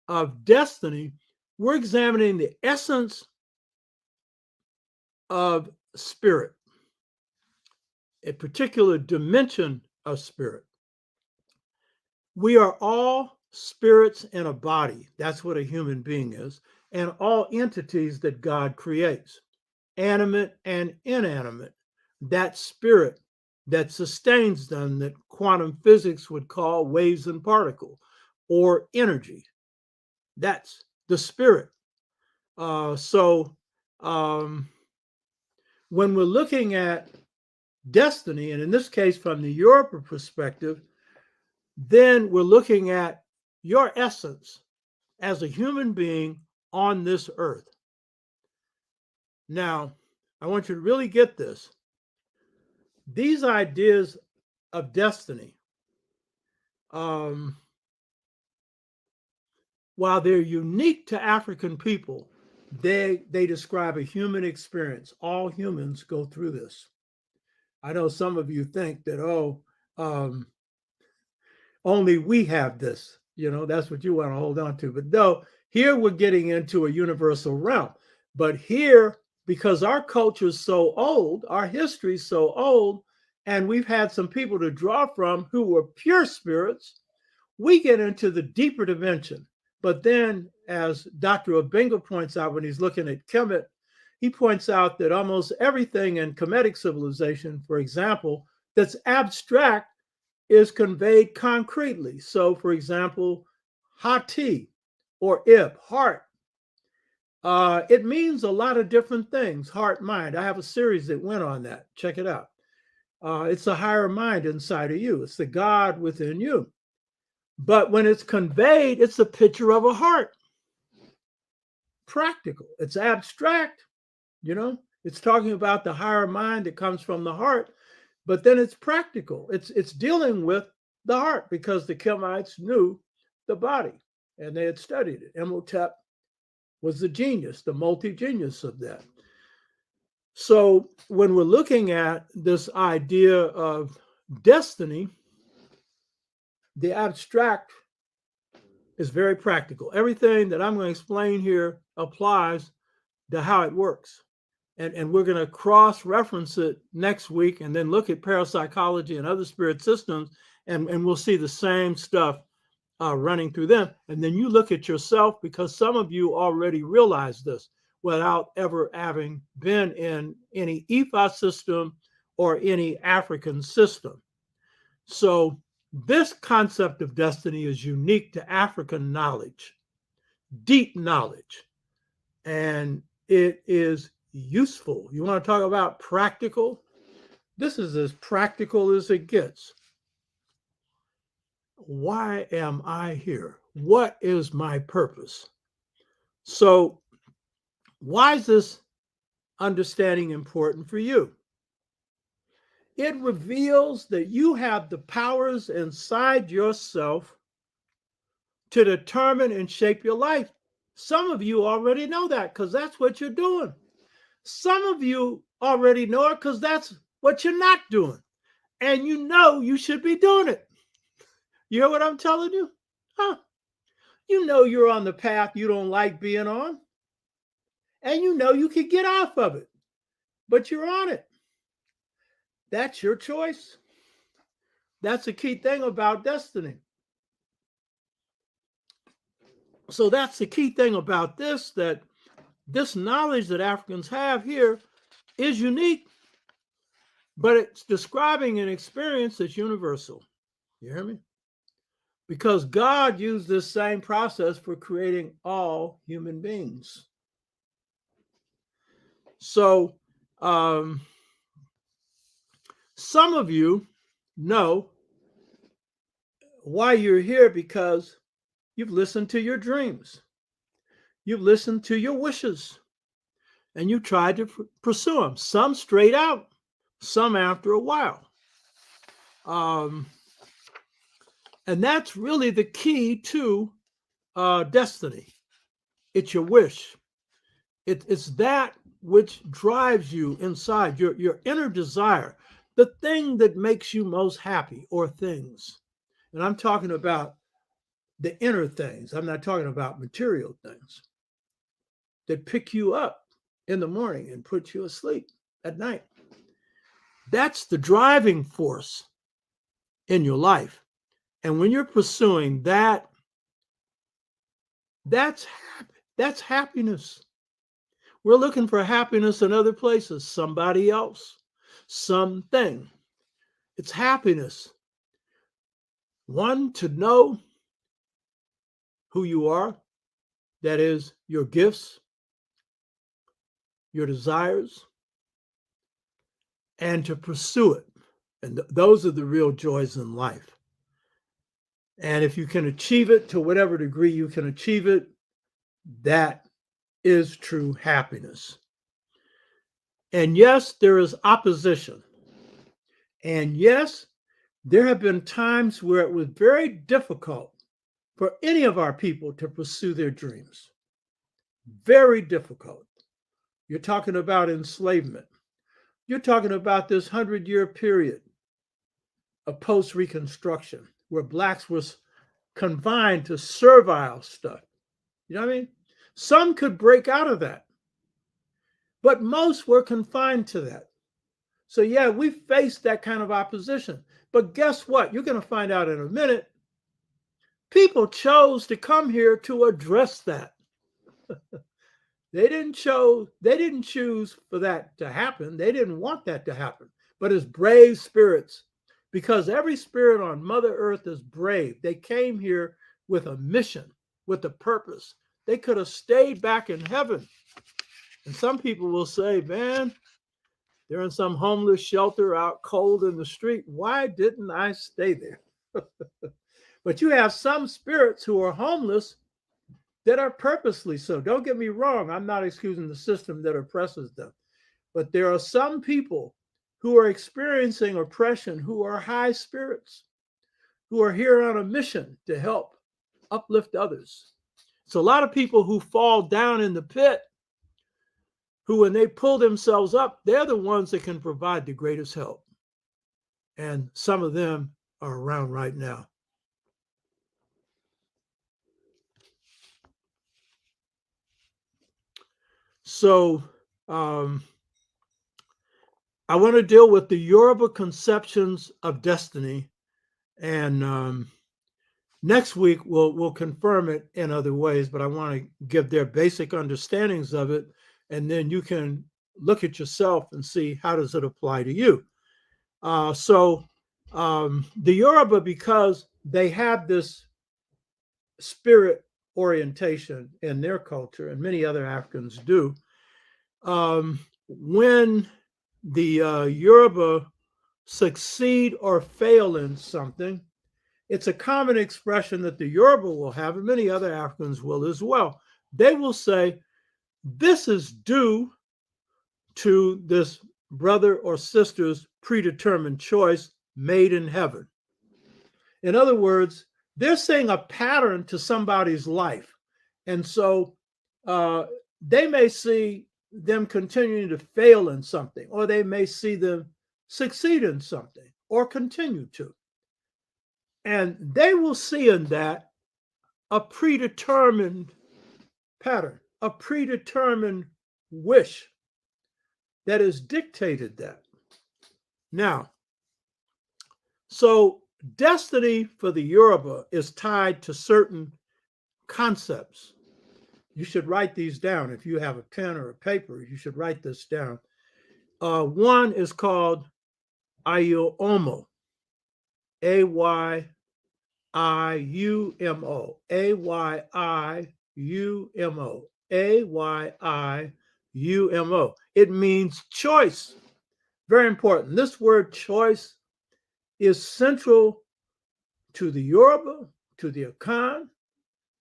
of destiny, we're examining the essence of spirit, a particular dimension of spirit. We are all spirits in a body. That's what a human being is, and all entities that God creates, animate and inanimate. That spirit that sustains them, that quantum physics would call waves and particles or energy. That's the spirit. So when we're looking at destiny, and in this case from the Yoruba perspective, then we're looking at your essence as a human being on this earth. Now, I want you to really get this. These ideas of destiny, while they're unique to African people, they describe a human experience. All humans go through this. I know some of you think that, only we have this. That's what you want to hold on to. But no, here we're getting into a universal realm. But here, because our culture is so old, our history is so old, and we've had some people to draw from who were pure spirits, we get into the deeper dimension. But then, as Dr. Obenga points out when he's looking at Kemet, he points out that almost everything in Kemetic civilization, for example, that's abstract is conveyed concretely. So, for example, hati or ib, heart, it means a lot of different things. Heart, mind. I have a series that went on that. Check it out. It's a higher mind inside of you. It's the God within you. But when it's conveyed, it's a picture of a heart. Practical. It's abstract. It's talking about the higher mind that comes from the heart. But then it's practical. It's dealing with the heart because the Kemites knew the body and they had studied it. Imhotep was the genius, the multi-genius of that. So when we're looking at this idea of destiny, the abstract is very practical. Everything that I'm going to explain here applies to how it works. And we're going to cross-reference it next week and then look at parapsychology and other spirit systems, and we'll see the same stuff running through them. And then you look at yourself, because some of you already realize this without ever having been in any Ifa system or any African system. So this concept of destiny is unique to African knowledge, deep knowledge, and it is useful. You want to talk about practical? This is as practical as it gets. Why am I here? What is my purpose? So, why is this understanding important for you? It reveals that you have the powers inside yourself to determine and shape your life. Some of you already know that because that's what you're doing. Some of you already know it because that's what you're not doing. And you should be doing it. You hear what I'm telling you? Huh? You're on the path you don't like being on. And you can get off of it. But you're on it. That's your choice. That's the key thing about destiny. So that's the key thing about this, that this knowledge that Africans have here is unique, but it's describing an experience that's universal. You hear me? Because God used this same process for creating all human beings. So some of you know why you're here because you've listened to your dreams. You've listened to your wishes. And you tried to pursue them. Some straight out, some after a while. And that's really the key to destiny. It's your wish. It's that which drives you inside, your inner desire. the thing that makes you most happy or things. And I'm talking about the inner things. I'm not talking about material things that pick you up in the morning and put you asleep at night. That's the driving force in your life. And when you're pursuing that, that's happiness. We're looking for happiness in other places, somebody else, something. It's happiness. One, to know who you are, that is, your gifts, your desires, and to pursue it. And those are the real joys in life. And if you can achieve it to whatever degree you can achieve it, that is true happiness. And yes, there is opposition. And yes, there have been times where it was very difficult for any of our people to pursue their dreams. Very difficult. You're talking about enslavement. You're talking about this 100-year period of post-Reconstruction where blacks were confined to servile stuff. You know what I mean? Some could break out of that, but most were confined to that. So yeah, we faced that kind of opposition. But guess what? You're going to find out in a minute. People chose to come here to address that. They didn't choose for that to happen. They didn't want that to happen. But it's brave spirits, because every spirit on Mother Earth is brave. They came here with a mission, with a purpose. They could have stayed back in heaven. And some people will say, man, they're in some homeless shelter out cold in the street. Why didn't I stay there? But you have some spirits who are homeless that are purposely so. Don't get me wrong. I'm not excusing the system that oppresses them. But there are some people who are experiencing oppression, who are high spirits, who are here on a mission to help uplift others. So a lot of people who fall down in the pit, who when they pull themselves up, they're the ones that can provide the greatest help. And some of them are around right now. So I want to deal with the Yoruba conceptions of destiny, and next week we'll confirm it in other ways. But I want to give their basic understandings of it, and then you can look at yourself and see how does it apply to you. So the Yoruba, because they have this spirit orientation in their culture, and many other Africans do, when the Yoruba succeed or fail in something, it's a common expression that the Yoruba will have, and many other Africans will as well. They will say, this is due to this brother or sister's predetermined choice made in heaven. In other words, they're saying a pattern to somebody's life. And so they may see them continuing to fail in something, or they may see them succeed in something or continue to. And they will see in that a predetermined pattern, a predetermined wish that has dictated that. Now, so destiny for the Yoruba is tied to certain concepts. You should write these down. If you have a pen or a paper, you should write this down. One is called Ayuomo, A-Y-I-U-M-O, A-Y-I-U-M-O, A-Y-I-U-M-O. It means choice. Very important. This word choice is central to the Yoruba, to the Akan,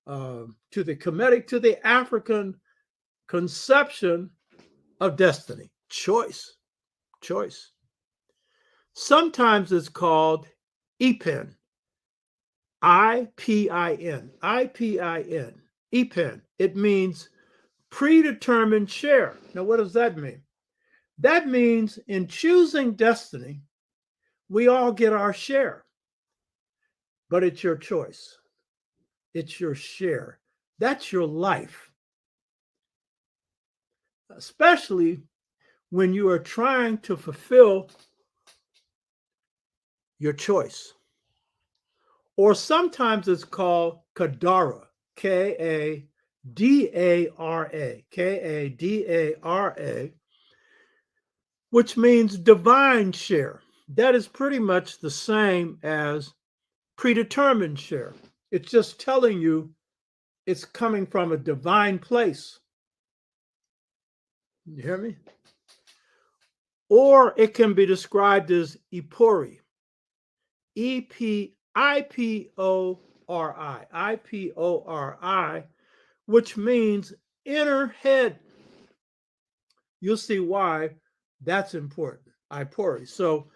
to the Kemetic, to the African conception of destiny. Choice. Choice. Sometimes it's called Ipin. I-P-I-N. I-P-I-N. Ipin. It means predetermined share. Now, what does that mean? That means in choosing destiny, We all get our share, but it's your choice. It's your share. That's your life, especially when you are trying to fulfill your choice. Or sometimes it's called Kadara, Kadara, Kadara, which means divine share. That is pretty much the same as predetermined share. It's just telling you it's coming from a divine place. You hear me? Or it can be described as Ipori, Ipori, which means inner head. You'll see why that's important. Ipori. So,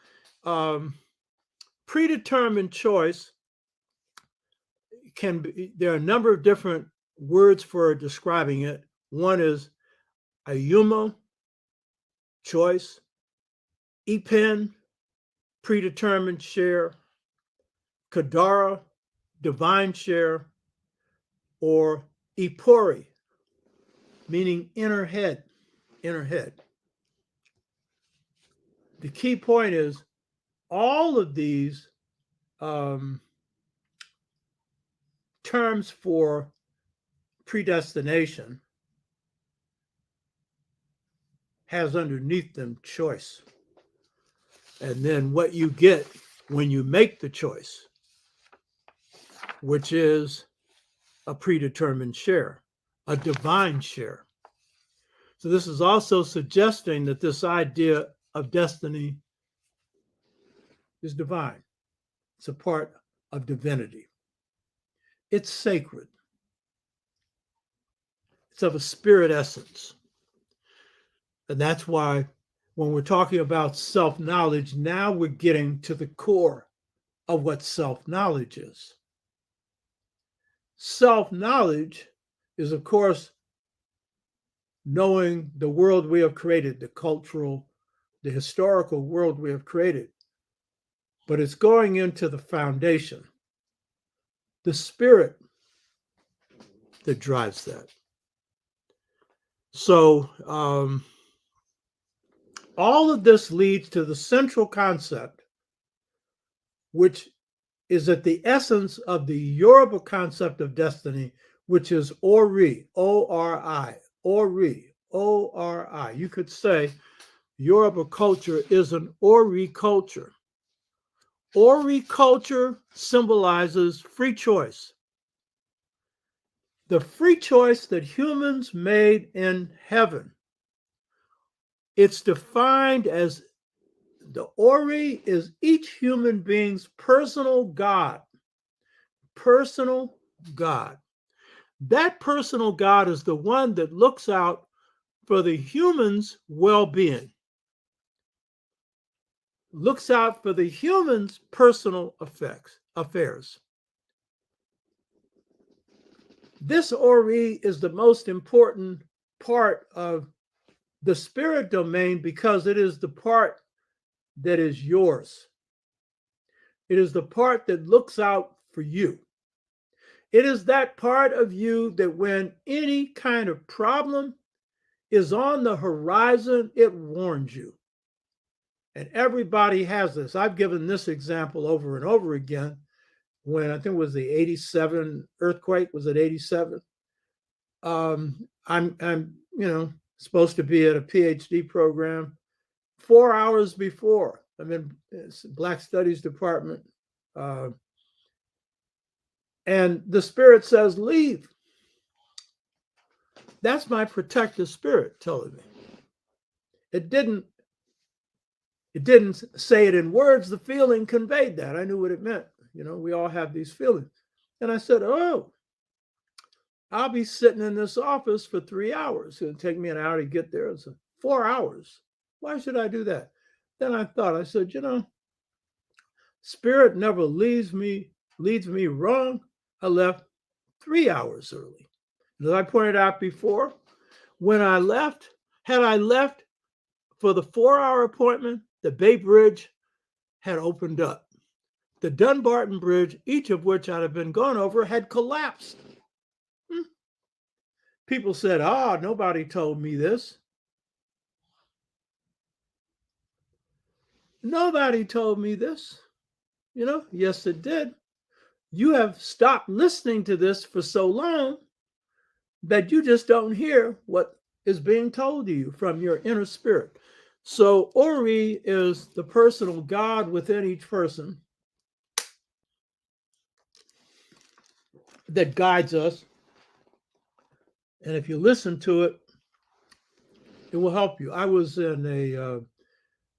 predetermined choice can be, there are a number of different words for describing it. One is Ayumo, choice, Ipen, predetermined share, Kadara, divine share, or Ipori, meaning inner head, inner head. The key point is all of these terms for predestination has underneath them choice. And then what you get when you make the choice, which is a predetermined share, a divine share. So this is also suggesting that this idea of destiny is divine. It's a part of divinity. It's sacred. It's of a spirit essence. And that's why when we're talking about self-knowledge, now we're getting to the core of what self-knowledge is. Self-knowledge is, of course, knowing the world we have created, the cultural, the historical world we have created. But it's going into the foundation, the spirit that drives that. So all of this leads to the central concept, which is at the essence of the Yoruba concept of destiny, which is Ori, O-R-I, Ori, O-R-I. You could say Yoruba culture is an Ori culture. Ori culture symbolizes free choice. The free choice that humans made in heaven. It's defined as the Ori is each human being's personal God. Personal God. That personal God is the one that looks out for the human's well-being. Looks out for the human's personal affairs. This Ori is the most important part of the spirit domain because it is the part that is yours. It is the part that looks out for you. It is that part of you that when any kind of problem is on the horizon, it warns you. And everybody has this. I've given this example over and over again when I think it was the 87 earthquake. Was it 87? I'm supposed to be at a PhD program 4 hours before. I'm in Black Studies department. And the spirit says, leave. That's my protective spirit telling me. It didn't say it in words. The feeling conveyed that. I knew what it meant. We all have these feelings. And I said, oh, I'll be sitting in this office for 3 hours. It'll take me an hour to get there. It's 4 hours. Why should I do that? Then I said, spirit never leads me wrong. I left 3 hours early. As I pointed out before, when I left, had I left for the 4-hour appointment, the Bay Bridge had opened up. The Dunbarton Bridge, each of which I had been gone over, had collapsed. People said, nobody told me this. Nobody told me this. Yes, it did. You have stopped listening to this for so long that you just don't hear what is being told to you from your inner spirit. So Ori is the personal God within each person that guides us. And if you listen to it, it will help you. I was in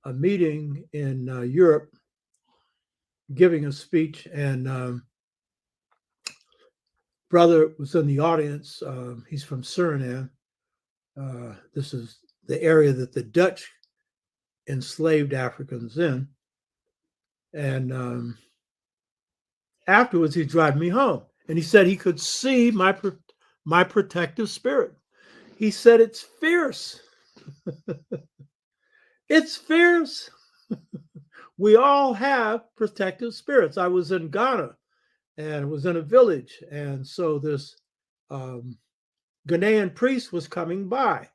a meeting in Europe giving a speech, and brother was in the audience. He's from Suriname. This is the area that the Dutch enslaved Africans in. And afterwards, he drove me home, and he said he could see my protective spirit. He said, it's fierce. It's fierce. We all have protective spirits. I was in Ghana and was in a village. And so this Ghanaian priest was coming by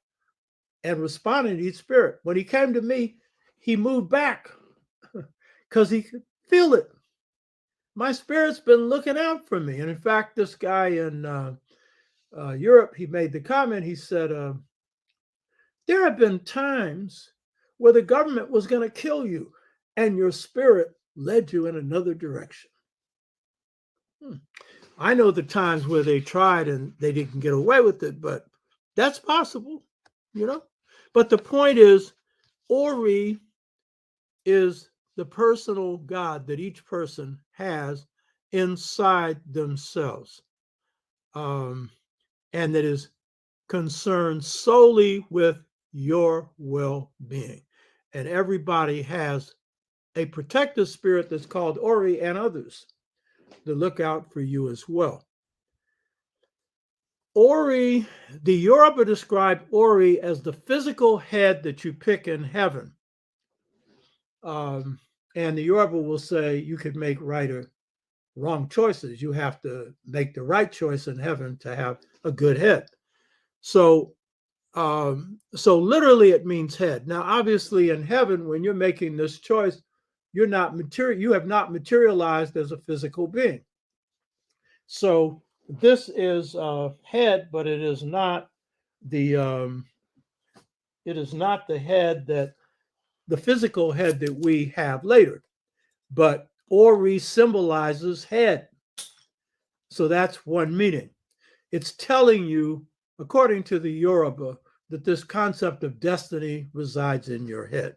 and responding to each spirit. When he came to me, he moved back because he could feel it. My spirit's been looking out for me. And in fact, this guy in Europe, he made the comment, he said, there have been times where the government was going to kill you and your spirit led you in another direction. I know the times where they tried and they didn't get away with it, but that's possible, But the point is, Ori is the personal God that each person has inside themselves, and that is concerned solely with your well-being. And everybody has a protective spirit that's called Ori and others to look out for you as well. Ori, the Yoruba describe Ori as the physical head that you pick in heaven. And the Yoruba will say you could make right or wrong choices. You have to make the right choice in heaven to have a good head. So literally it means head. Now, obviously in heaven, when you're making this choice, you have not materialized as a physical being. So this is head, but it is not the head that the physical head that we have later. But Ori symbolizes head. So that's one meaning. It's telling you, according to the Yoruba, that this concept of destiny resides in your head.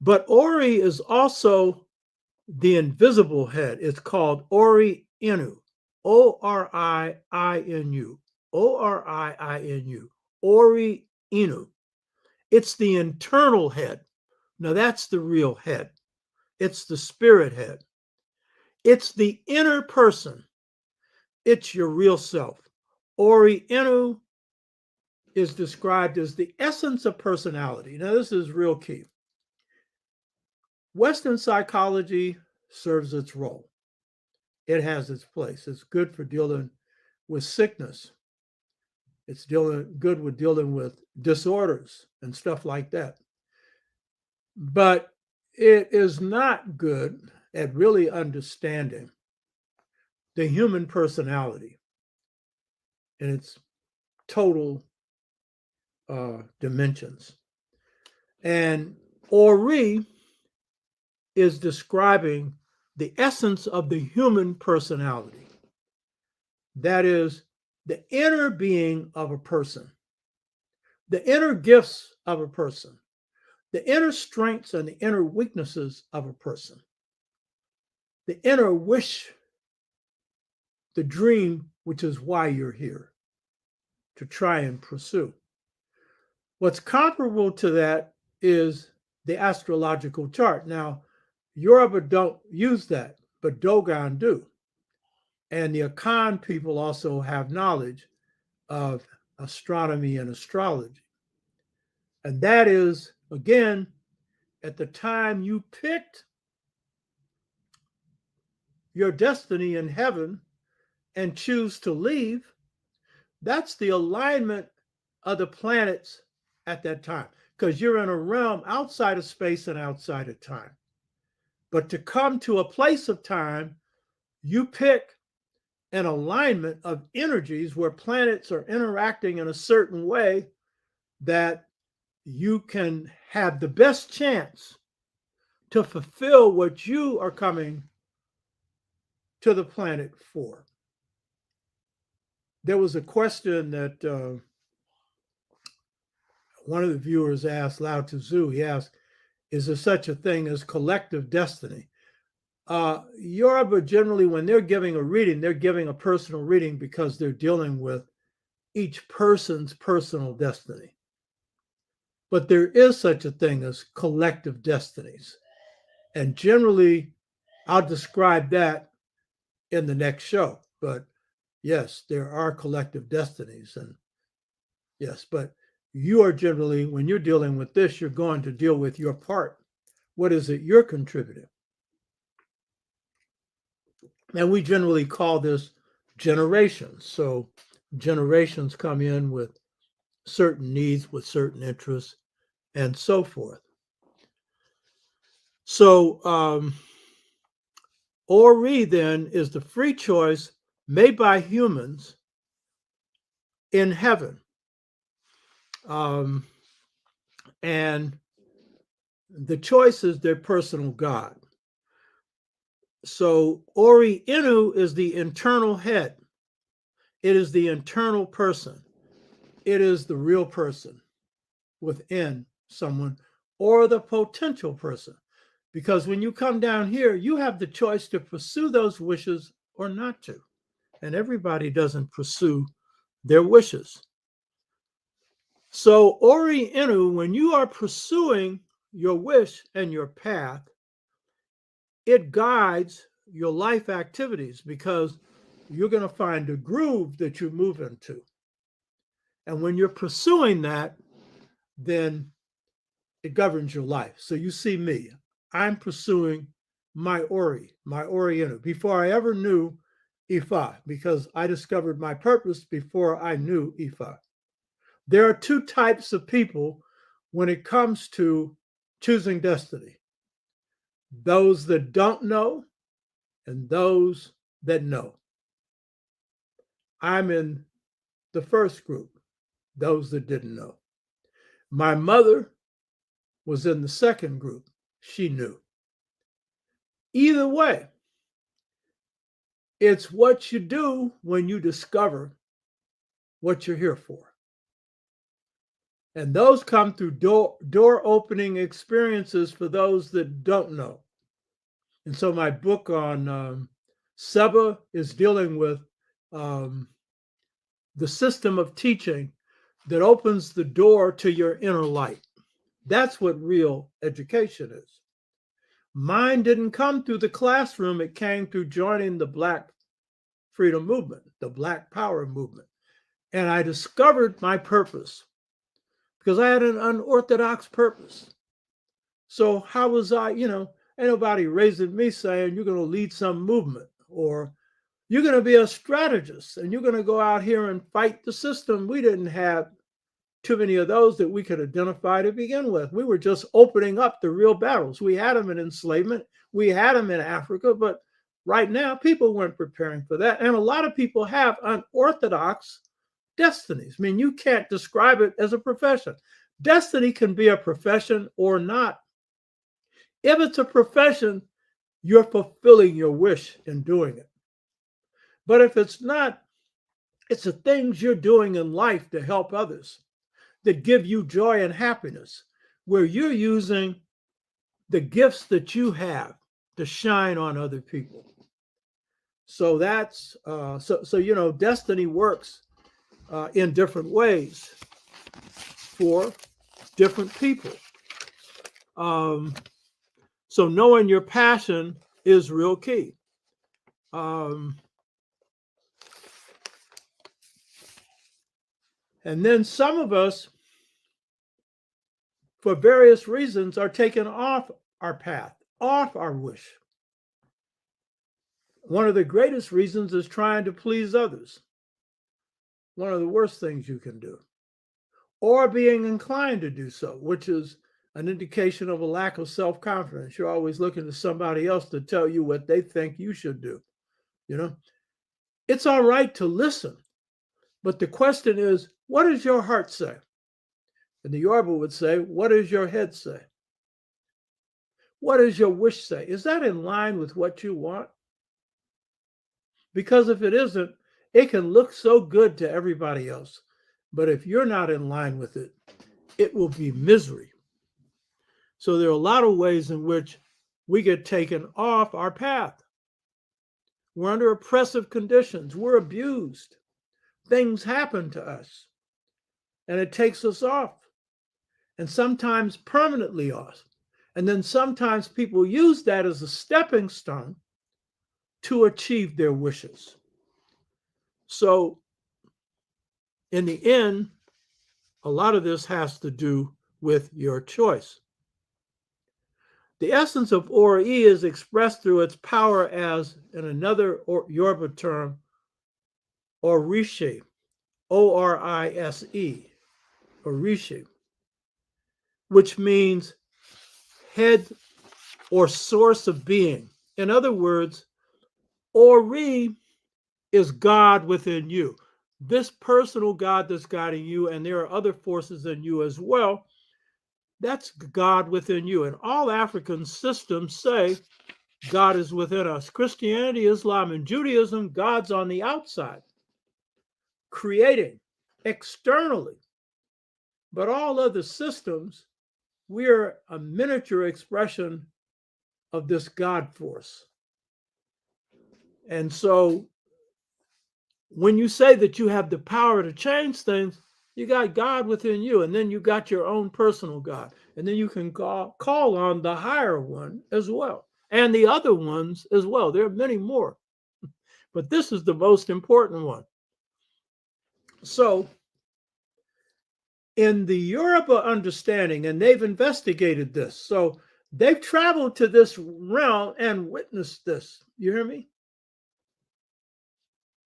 But Ori is also the invisible head. It's called Ori Inu, Oriinu, Oriinu, Ori Inu. It's the internal head. Now that's the real head. It's the spirit head. It's the inner person. It's your real self. Ori Inu is described as the essence of personality. Now this is real key. Western psychology serves its role. It has its place. It's good for dealing with sickness. It's good with dealing with disorders and stuff like that. But it is not good at really understanding the human personality in its total dimensions. And Ori is describing the essence of the human personality. That is the inner being of a person, the inner gifts of a person, the inner strengths and the inner weaknesses of a person, the inner wish, the dream, which is why you're here, to try and pursue. What's comparable to that is the astrological chart. Now, Yoruba don't use that, but Dogon do. And the Akan people also have knowledge of astronomy and astrology. And that is, again, at the time you picked your destiny in heaven and choose to leave, that's the alignment of the planets at that time, because you're in a realm outside of space and outside of time. But to come to a place of time, you pick an alignment of energies where planets are interacting in a certain way that you can have the best chance to fulfill what you are coming to the planet for. There was a question that one of the viewers asked Lao Tzu. He asked, is there such a thing as collective destiny? Yoruba generally, when they're giving a reading, they're giving a personal reading because they're dealing with each person's personal destiny. But there is such a thing as collective destinies. And generally, I'll describe that in the next show. But yes, there are collective destinies. And yes, but you are generally, when you're dealing with this, you're going to deal with your part. What is it you're contributing? And we generally call this generations. So generations come in with certain needs, with certain interests, and so forth. So Ori then is the free choice made by humans in heaven. And the choice is their personal God. So Ori Inu is the internal head. It is the internal person. It is the real person within someone, or the potential person. Because when you come down here, you have the choice to pursue those wishes or not to. And everybody doesn't pursue their wishes. So Ori Inu, when you are pursuing your wish and your path, it guides your life activities, because you're going to find a groove that you move into. And when you're pursuing that, then it governs your life. So you see me, I'm pursuing my Ori Inu, before I ever knew Ifa, because I discovered my purpose before I knew Ifa. There are two types of people when it comes to choosing destiny: those that don't know and those that know. I'm in the first group, those that didn't know. My mother was in the second group. She knew. Either way, it's what you do when you discover what you're here for. And those come through door opening experiences for those that don't know. And so my book on Seba is dealing with the system of teaching that opens the door to your inner light. That's what real education is. Mine didn't come through the classroom. It came through joining the Black freedom movement, the Black power movement. And I discovered my purpose because I had an unorthodox purpose. So how was I, ain't nobody raising me saying you're going to lead some movement, or you're going to be a strategist and you're going to go out here and fight the system. We didn't have too many of those that we could identify to begin with. We were just opening up the real battles. We had them in enslavement. We had them in Africa, but right now people weren't preparing for that. And a lot of people have unorthodox destinies. I mean, you can't describe it as a profession. Destiny can be a profession or not. If it's a profession, you're fulfilling your wish in doing it. But if it's not, it's the things you're doing in life to help others that give you joy and happiness, where you're using the gifts that you have to shine on other people. So that's destiny works in different ways for different people. So knowing your passion is real key. And then some of us for various reasons, are taken off our path, off our wish. One of the greatest reasons is trying to please others. One of the worst things you can do. Or being inclined to do so, which is an indication of a lack of self-confidence. You're always looking to somebody else to tell you what they think you should do. You know, it's all right to listen, but the question is, what does your heart say? And the Yoruba would say, what does your head say? What does your wish say? Is that in line with what you want? Because if it isn't, it can look so good to everybody else. But if you're not in line with it, it will be misery. So there are a lot of ways in which we get taken off our path. We're under oppressive conditions. We're abused. Things happen to us. And it takes us off. And sometimes permanently off. And then sometimes people use that as a stepping stone to achieve their wishes. So in the end, a lot of this has to do with your choice. The essence of Ore is expressed through its power as, in another Yoruba term, Orishe, O-R-I-S-E, Orishe, which means head or source of being. In other words, Ori is God within you. This personal God that's guiding you, and there are other forces in you as well, that's God within you. And all African systems say God is within us. Christianity, Islam, and Judaism, God's on the outside, creating externally. But all other systems, we're a miniature expression of this God force. And so when you say that you have the power to change things, you got God within you, and then you got your own personal God. And then you can call on the higher one as well, and the other ones as well. There are many more, but this is the most important one. So in the Yoruba understanding, and they've investigated this, so they've traveled to this realm and witnessed this. You hear me?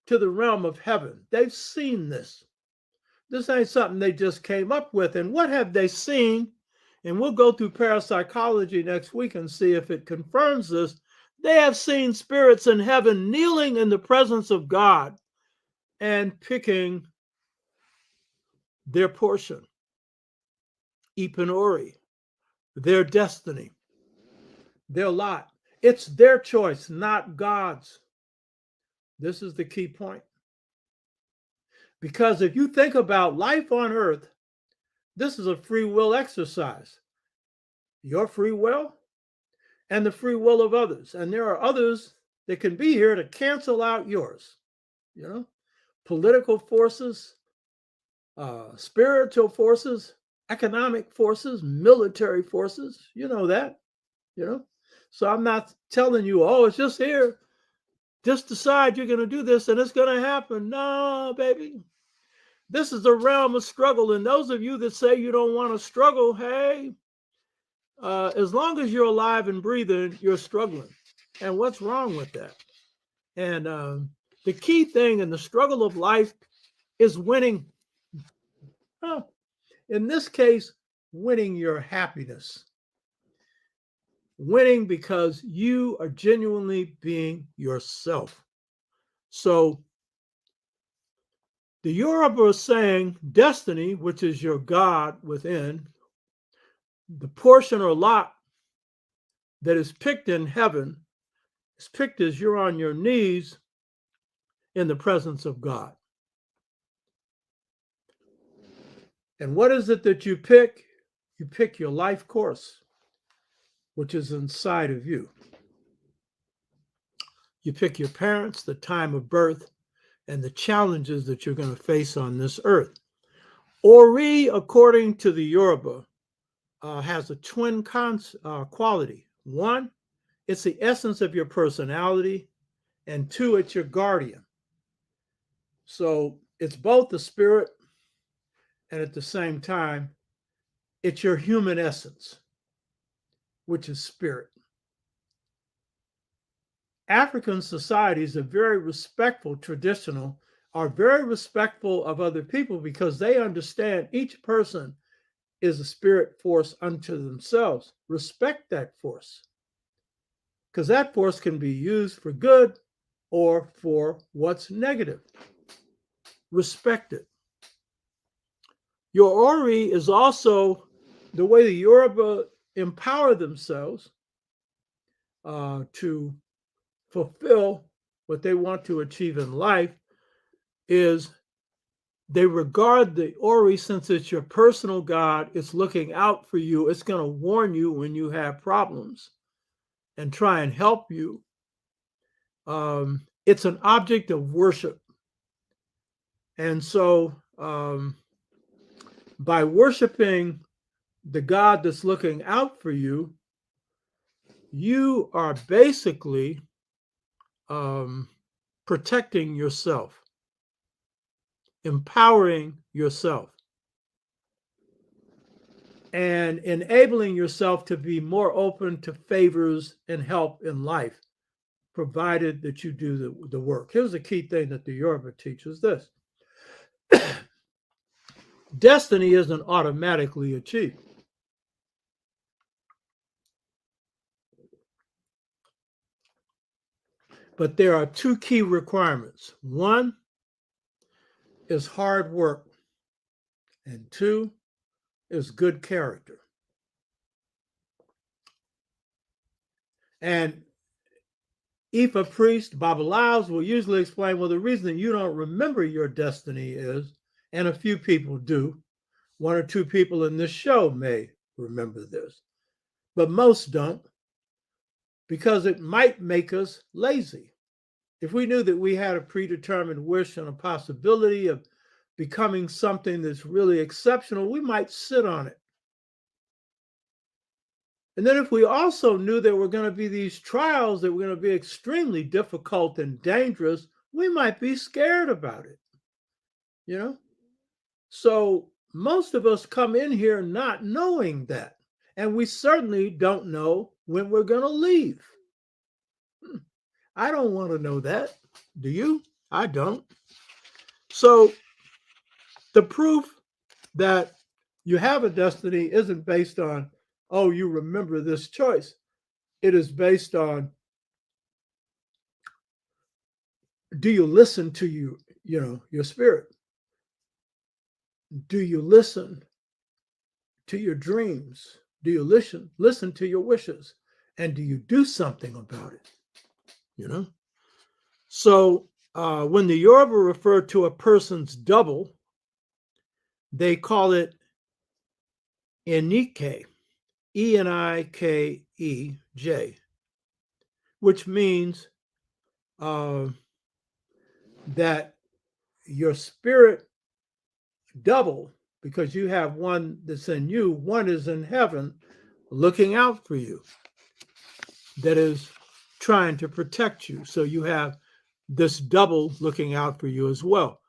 To the realm of heaven. They've seen this. This ain't something they just came up with. And what have they seen? And we'll go through parapsychology next week and see if it confirms this. They have seen spirits in heaven kneeling in the presence of God and picking their portion, Ipanori, their destiny, their lot. It's their choice, not God's. This is the key point. Because if you think about life on earth, this is a free will exercise. Your free will and the free will of others. And there are others that can be here to cancel out yours. You know, political forces, spiritual forces, economic forces, military forces. You know that, you know. So I'm not telling you, oh, it's just here. Just decide you're going to do this and it's going to happen. No, baby. This is a realm of struggle. And those of you that say you don't want to struggle, hey, as long as you're alive and breathing, you're struggling. And what's wrong with that? And the key thing in the struggle of life is winning. In this case, winning your happiness. Winning because you are genuinely being yourself. So the Yoruba is saying destiny, which is your God within, the portion or lot that is picked in heaven is picked as you're on your knees in the presence of God. And what is it that you pick? You pick your life course, which is inside of you. You pick your parents, the time of birth, and the challenges that you're going to face on this earth. Ori, according to the Yoruba, has a twin quality. One, it's the essence of your personality, and two, it's your guardian. So it's both the spirit, and at the same time, It's your human essence, which is spirit. African societies are very respectful, traditional, are very respectful of other people because they understand each person is a spirit force unto themselves. Respect that force, because that force can be used for good or for what's negative. Respect it. Your Ori is also the way the Yoruba empower themselves to fulfill what they want to achieve in life is they regard the Ori, since it's your personal God, it's looking out for you. It's going to warn you when you have problems and try and help you. It's an object of worship. And so by worshiping the God that's looking out for you, you are basically protecting yourself, empowering yourself, and enabling yourself to be more open to favors and help in life, provided that you do the work. Here's a key thing that the Yoruba teaches this. Destiny isn't automatically achieved. But there are two key requirements. One is hard work, and two is good character. And Ifa priest, Babalaos, will usually explain, well, the reason that you don't remember your destiny is, and a few people do, one or two people in this show may remember this, but most don't, because it might make us lazy. If we knew that we had a predetermined wish and a possibility of becoming something that's really exceptional, we might sit on it. And then if we also knew there were going to be these trials that were going to be extremely difficult and dangerous, we might be scared about it, you know? So most of us come in here not knowing that. And we certainly don't know when we're going to leave. I don't want to know that. Do you? I don't. So the proof that you have a destiny isn't based on, oh, you remember this choice. It is based on, do you listen to your spirit? Do you listen to your dreams? Do you listen to your wishes? And do you do something about it? So when the Yoruba refer to a person's double, they call it Enike, Enikeej, which means that your spirit double, because you have one that's in you, one is in heaven looking out for you, that is trying to protect you. So you have this double looking out for you as well.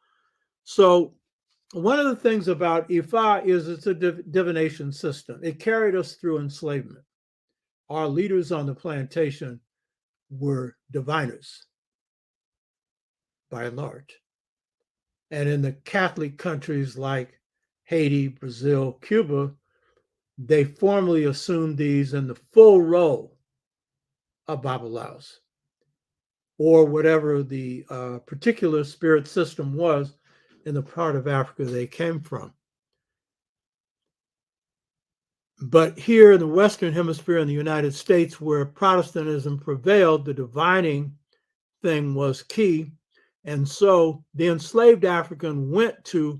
So one of the things about Ifa is it's a divination system. It carried us through enslavement. Our leaders on the plantation were diviners, by and large. And in the Catholic countries like Haiti, Brazil, Cuba, they formally assumed these in the full role of Babalaos, or whatever the particular spirit system was in the part of Africa they came from. But here in the Western Hemisphere in the United States, where Protestantism prevailed, the divining thing was key. And so the enslaved African went to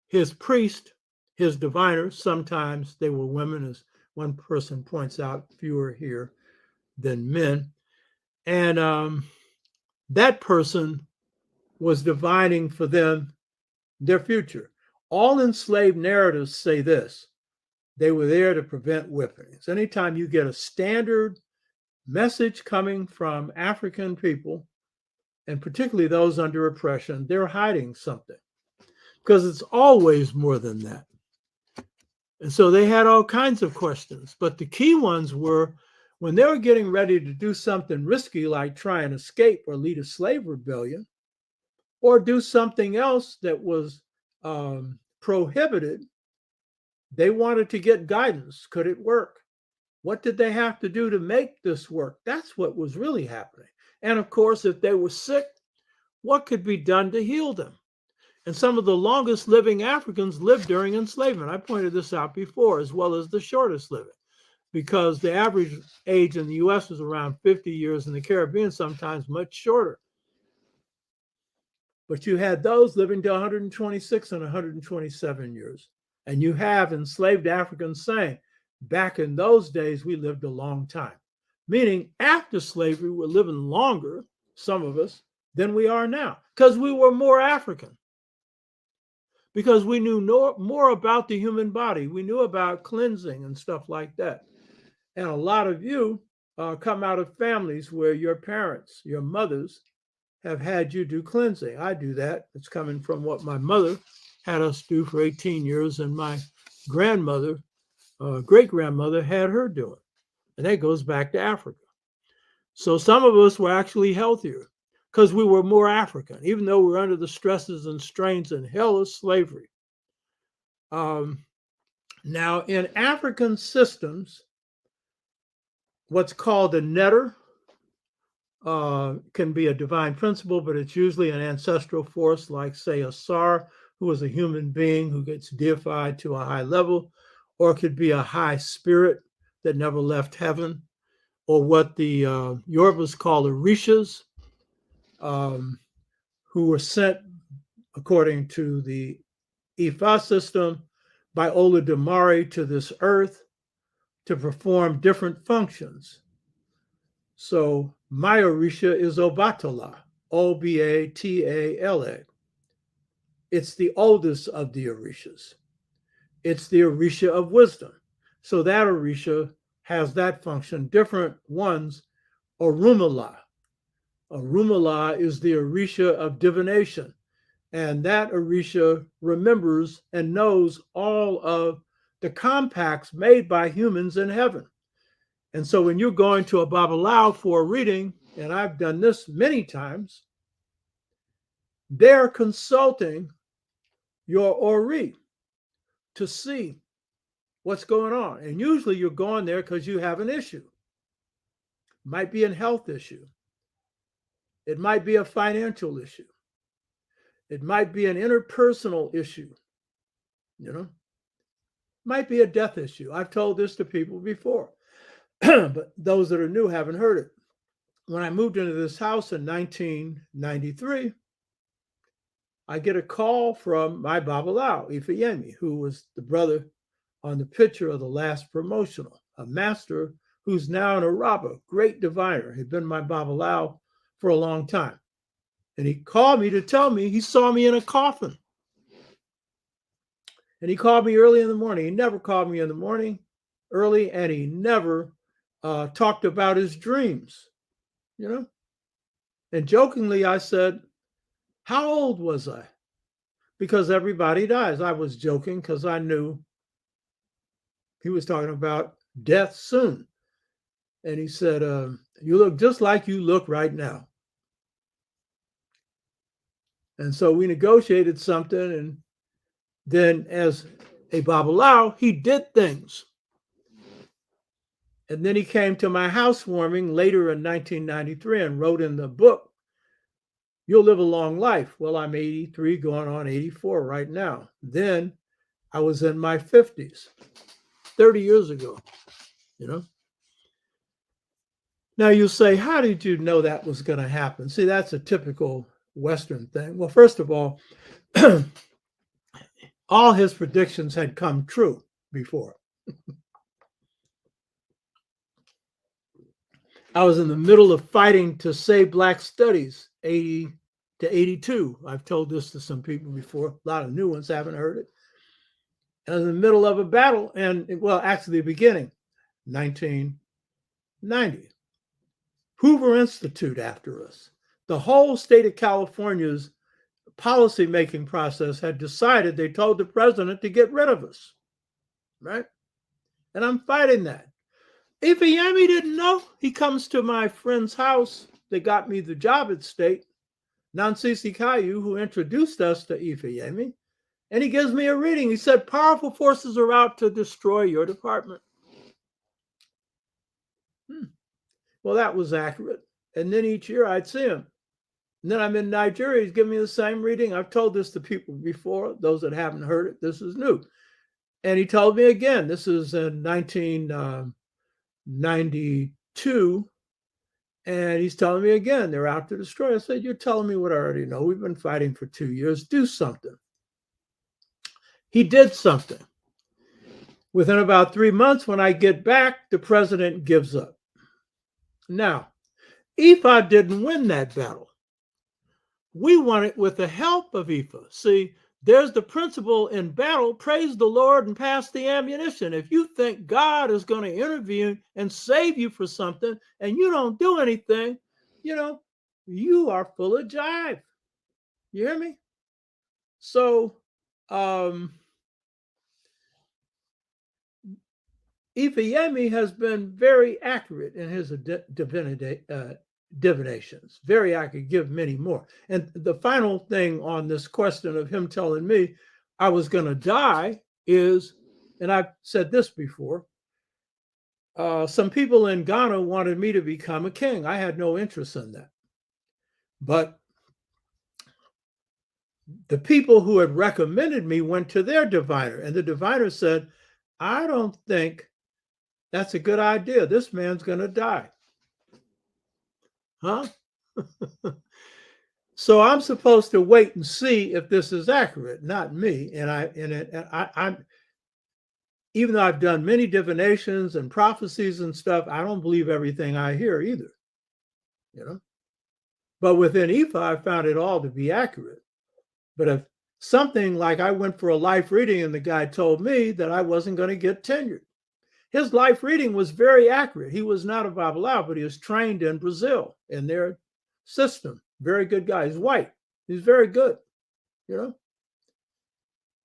his priest, his diviners. Sometimes they were women, as one person points out, fewer here than men. And that person was divining for them their future. All enslaved narratives say this: they were there to prevent whippings. Anytime you get a standard message coming from African people, and particularly those under oppression, they're hiding something, because it's always more than that. And so they had all kinds of questions. But the key ones were when they were getting ready to do something risky, like try and escape or lead a slave rebellion, or do something else that was prohibited, they wanted to get guidance. Could it work? What did they have to do to make this work? That's what was really happening. And of course, if they were sick, what could be done to heal them? And some of the longest living Africans lived during enslavement. I pointed this out before, as well as the shortest living, because the average age in the US is around 50 years, in the Caribbean sometimes much shorter. But you had those living to 126 and 127 years. And you have enslaved Africans saying, back in those days, we lived a long time. Meaning after slavery, we're living longer, some of us, than we are now, because we were more African. Because we knew more about the human body. We knew about cleansing and stuff like that. And a lot of you come out of families where your parents, your mothers, have had you do cleansing. I do that. It's coming from what my mother had us do for 18 years, and my grandmother, great-grandmother, had her do it. And that goes back to Africa. So some of us were actually healthier because we were more African, even though we're under the stresses and strains and hell of slavery. Now, in African systems, what's called a netter can be a divine principle, but it's usually an ancestral force, like, say, a Sar, who is a human being who gets deified to a high level, or it could be a high spirit that never left heaven, or what the Yorubas call Orishas, who were sent, according to the Ifa system, by Olodumare to this earth to perform different functions. So my Orisha is Obatala, Obatala. It's the oldest of the Orishas. It's the Orisha of wisdom. So that Orisha has that function. Different ones, Orumala. Orumala is the Orisha of divination. And that Orisha remembers and knows all of the compacts made by humans in heaven. And so when you're going to a Babalawo for a reading, and I've done this many times, they're consulting your Ori to see what's going on. And usually you're going there because you have an issue. It might be a health issue. It might be a financial issue. It might be an interpersonal issue. It might be a death issue. I've told this to people before, but those that are new haven't heard it. When I moved into this house in 1993, I get a call from my Babalawo, Ifeyemi, who was the brother on the picture of the last promotional, a master who's now an Yoruba, great diviner. He'd been my Babalawo for a long time. And he called me to tell me he saw me in a coffin. And he called me early in the morning. He never called me in the morning early, and he never talked about his dreams, And jokingly, I said, how old was I? Because everybody dies. I was joking because I knew he was talking about death soon. And he said, you look just like you look right now. And so we negotiated something, and then as a Babalawo, he did things. And then he came to my housewarming later in 1993 and wrote in the book, you'll live a long life. Well, I'm 83 going on 84 right now. Then I was in my 50s, 30 years ago, Now you say, how did you know that was going to happen? See, that's a typical Western thing. Well, first of all his predictions had come true before. I was in the middle of fighting to save Black studies, 80 to 82. I've told this to some people before. A lot of new ones haven't heard it. I was in the middle of a battle, and actually the beginning, 1990. Hoover Institute after us. The whole state of California's policy-making process had decided, they told the president to get rid of us. right? And I'm fighting that. Ifeyemi didn't know. He comes to my friend's house that got me the job at State, Nansisi Kayu, who introduced us to Ifeyemi, and he gives me a reading. He said, powerful forces are out to destroy your department. Well, that was accurate. And then each year I'd see him. And then I'm in Nigeria. He's giving me the same reading. I've told this to people before. Those that haven't heard it, this is new. And he told me again, this is in 1992. And he's telling me again, they're out to destroy. I said, you're telling me what I already know. We've been fighting for 2 years. Do something. He did something. Within about 3 months, when I get back, the president gives up. Now, Ifa didn't win that battle. We won it with the help of Ifa. See, there's the principle in battle, praise the Lord and pass the ammunition. If you think God is going to intervene and save you for something and you don't do anything, you are full of jive. You hear me? So, Ifeyemi has been very accurate in his divinations. Very accurate, give many more. And the final thing on this question of him telling me I was going to die is, and I've said this before, some people in Ghana wanted me to become a king. I had no interest in that. But the people who had recommended me went to their diviner, and the diviner said, I don't think that's a good idea. This man's going to die. Huh? So I'm supposed to wait and see if this is accurate, not me. And I'm even though I've done many divinations and prophecies and stuff, I don't believe everything I hear either. But within Ifa, I found it all to be accurate. But if something like I went for a life reading and the guy told me that I wasn't going to get tenured. His life reading was very accurate. He was not a Babalawo, but he was trained in Brazil in their system. Very good guy. He's white. He's very good,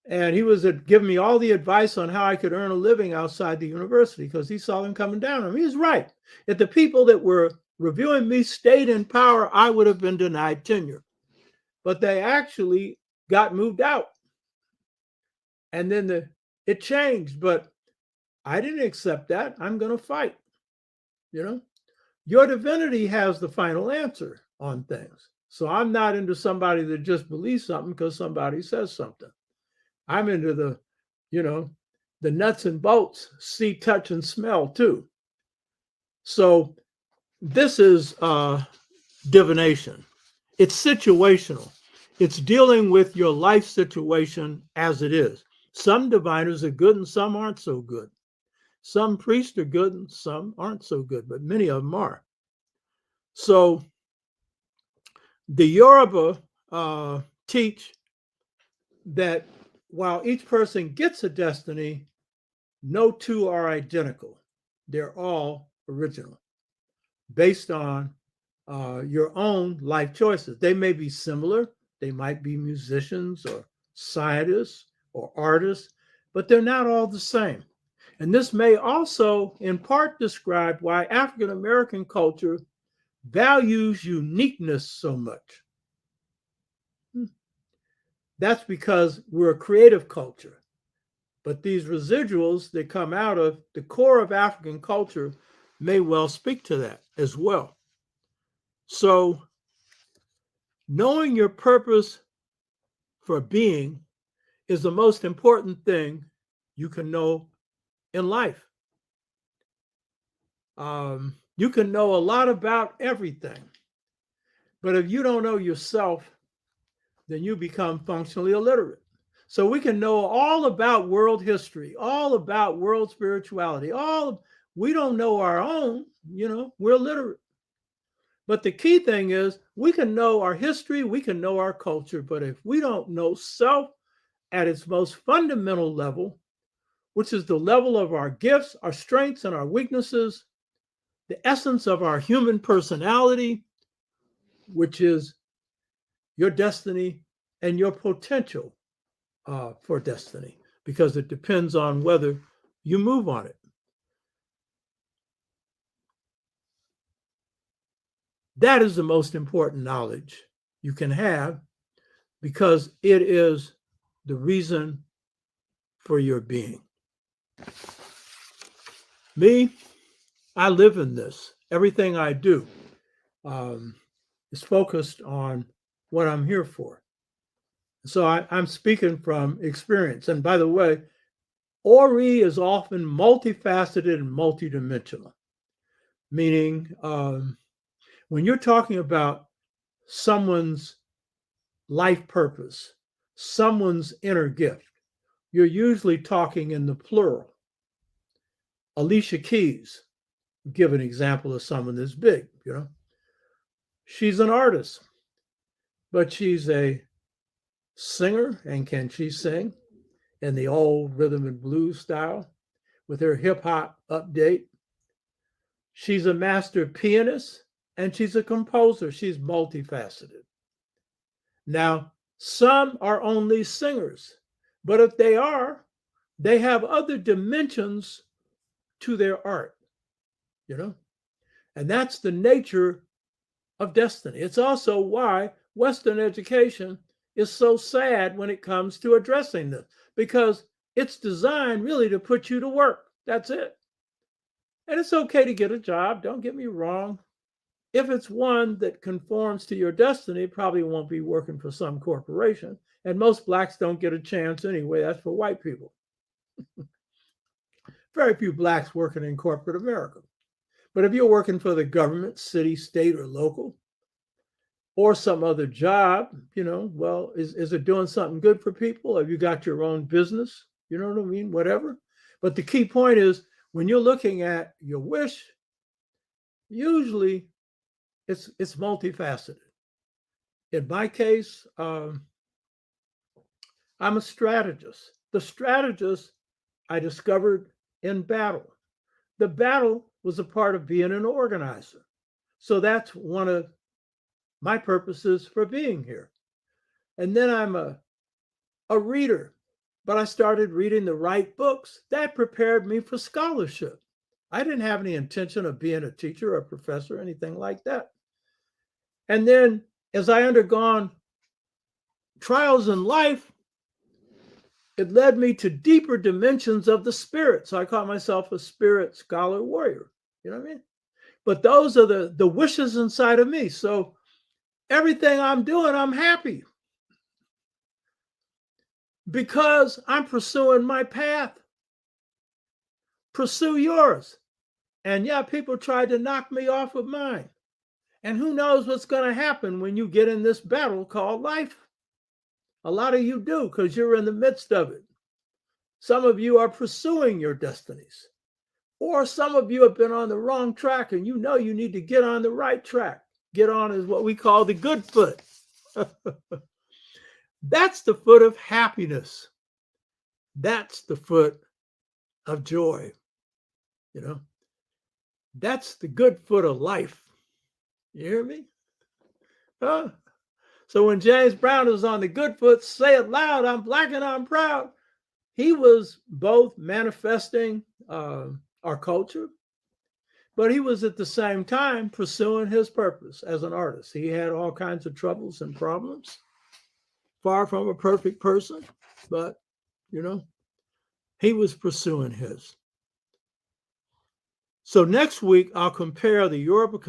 And he was giving me all the advice on how I could earn a living outside the university because he saw them coming down on me. He's right. If the people that were reviewing me stayed in power, I would have been denied tenure. But they actually got moved out. And then it changed, but I didn't accept that. I'm going to fight. Your divinity has the final answer on things. So I'm not into somebody that just believes something because somebody says something. I'm into the nuts and bolts, see, touch, and smell too. So this is divination. It's situational. It's dealing with your life situation as it is. Some diviners are good and some aren't so good. Some priests are good and some aren't so good, but many of them are. So the Yoruba teach that while each person gets a destiny, no two are identical. They're all original, based on your own life choices. They may be similar. They might be musicians or scientists or artists, but they're not all the same. And this may also, in part, describe why African-American culture values uniqueness so much. That's because we're a creative culture. But these residuals that come out of the core of African culture may well speak to that as well. So knowing your purpose for being is the most important thing you can know in life. You can know a lot about everything, but if you don't know yourself, then you become functionally illiterate. So we can know all about world history, all about world spirituality, we don't know our own, we're illiterate. But the key thing is we can know our history, we can know our culture, but if we don't know self at its most fundamental level, which is the level of our gifts, our strengths, and our weaknesses, the essence of our human personality, which is your destiny and your potential for destiny, because it depends on whether you move on it. That is the most important knowledge you can have because it is the reason for your being. Me, I live in this. Everything I do is focused on what I'm here for. So I'm speaking from experience. And by the way, Ori is often multifaceted and multidimensional, meaning when you're talking about someone's life purpose, someone's inner gift, you're usually talking in the plural. Alicia Keys, give an example of someone that's big, She's an artist, but she's a singer, and can she sing in the old rhythm and blues style with her hip hop update? She's a master pianist and she's a composer. She's multifaceted. Now, some are only singers, but if they are, they have other dimensions to their art, and that's the nature of destiny. It's also why Western education is so sad when it comes to addressing this, because it's designed really to put you to work. That's it. And it's okay to get a job, don't get me wrong. If it's one that conforms to your destiny, it probably won't be working for some corporation. And most Blacks don't get a chance anyway. That's for white people. Very few Blacks working in corporate America. But if you're working for the government, city, state, or local, or some other job, well, is it doing something good for people? Have you got your own business? You know what I mean? Whatever. But the key point is when you're looking at your wish, usually it's multifaceted. In my case, I'm a strategist. The strategist I discovered in battle. The battle was a part of being an organizer. So that's one of my purposes for being here. And then I'm a reader, but I started reading the right books. That prepared me for scholarship. I didn't have any intention of being a teacher or a professor or anything like that. And then as I undergone trials in life, it led me to deeper dimensions of the spirit. So I call myself a spirit scholar warrior. You know what I mean? But those are the wishes inside of me. So everything I'm doing, I'm happy because I'm pursuing my path. Pursue yours. And yeah, people tried to knock me off of mine. And who knows what's going to happen when you get in this battle called life? A lot of you do because you're in the midst of it. Some of you are pursuing your destinies. Or some of you have been on the wrong track and you need to get on the right track. Get on is what we call the good foot. That's the foot of happiness. That's the foot of joy. That's the good foot of life. You hear me? Huh? So when James Brown was on the good foot, say it loud, I'm Black and I'm proud. He was both manifesting our culture, but he was at the same time pursuing his purpose as an artist. He had all kinds of troubles and problems. Far from a perfect person, but, he was pursuing his. So next week, I'll compare the Yoruba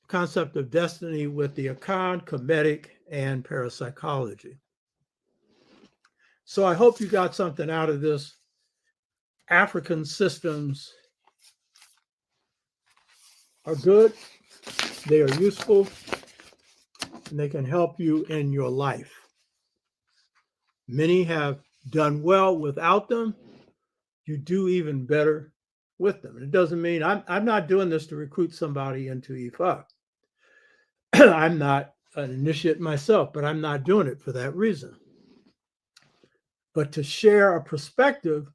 concept of destiny with the Akan, Kemetic, and parapsychology. So I hope you got something out of this. African systems are good, they are useful, and they can help you in your life. Many have done well without them. You do even better with them. It doesn't mean I'm not doing this to recruit somebody into Ifa. I'm not an initiate myself, but I'm not doing it for that reason. But to share a perspective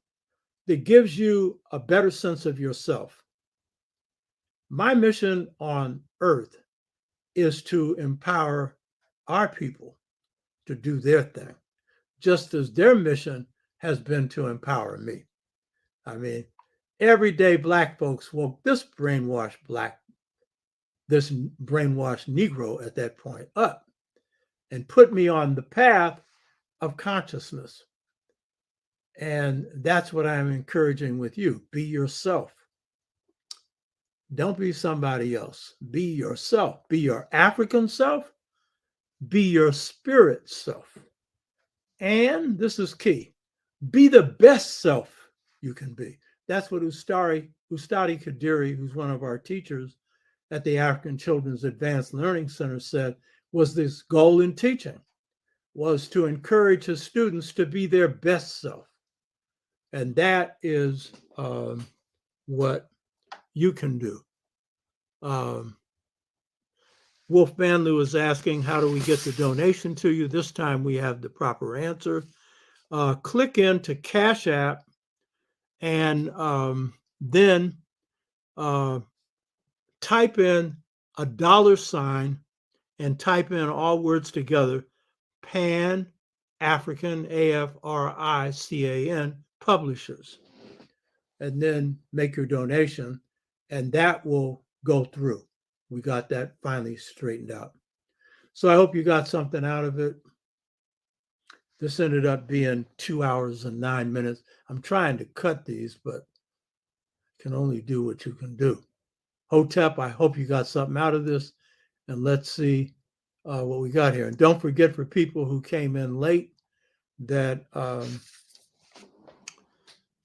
that gives you a better sense of yourself. My mission on earth is to empower our people to do their thing, just as their mission has been to empower me. I mean, everyday black folks woke this brainwashed Negro at that point up and put me on the path of consciousness. And that's what I'm encouraging with you. Be yourself. Don't be somebody else. Be yourself. Be your African self. Be your spirit self. And this is key. Be the best self you can be. That's what Ustadi Kadiri, who's one of our teachers at the African Children's Advanced Learning Center, said was this goal in teaching, was to encourage his students to be their best self. And that is what you can do. Wolf Banlu is asking, how do we get the donation to you? This time we have the proper answer. Click into Cash App and then type in $sign and type in all words together, Pan African, AFRICAN, Publishers, and then make your donation, and that will go through. We got that finally straightened out. So I hope you got something out of it. This ended up being 2 hours and 9 minutes. I'm trying to cut these, but can only do what you can do. Hotep, I hope you got something out of this, and let's see what we got here. And don't forget, for people who came in late, that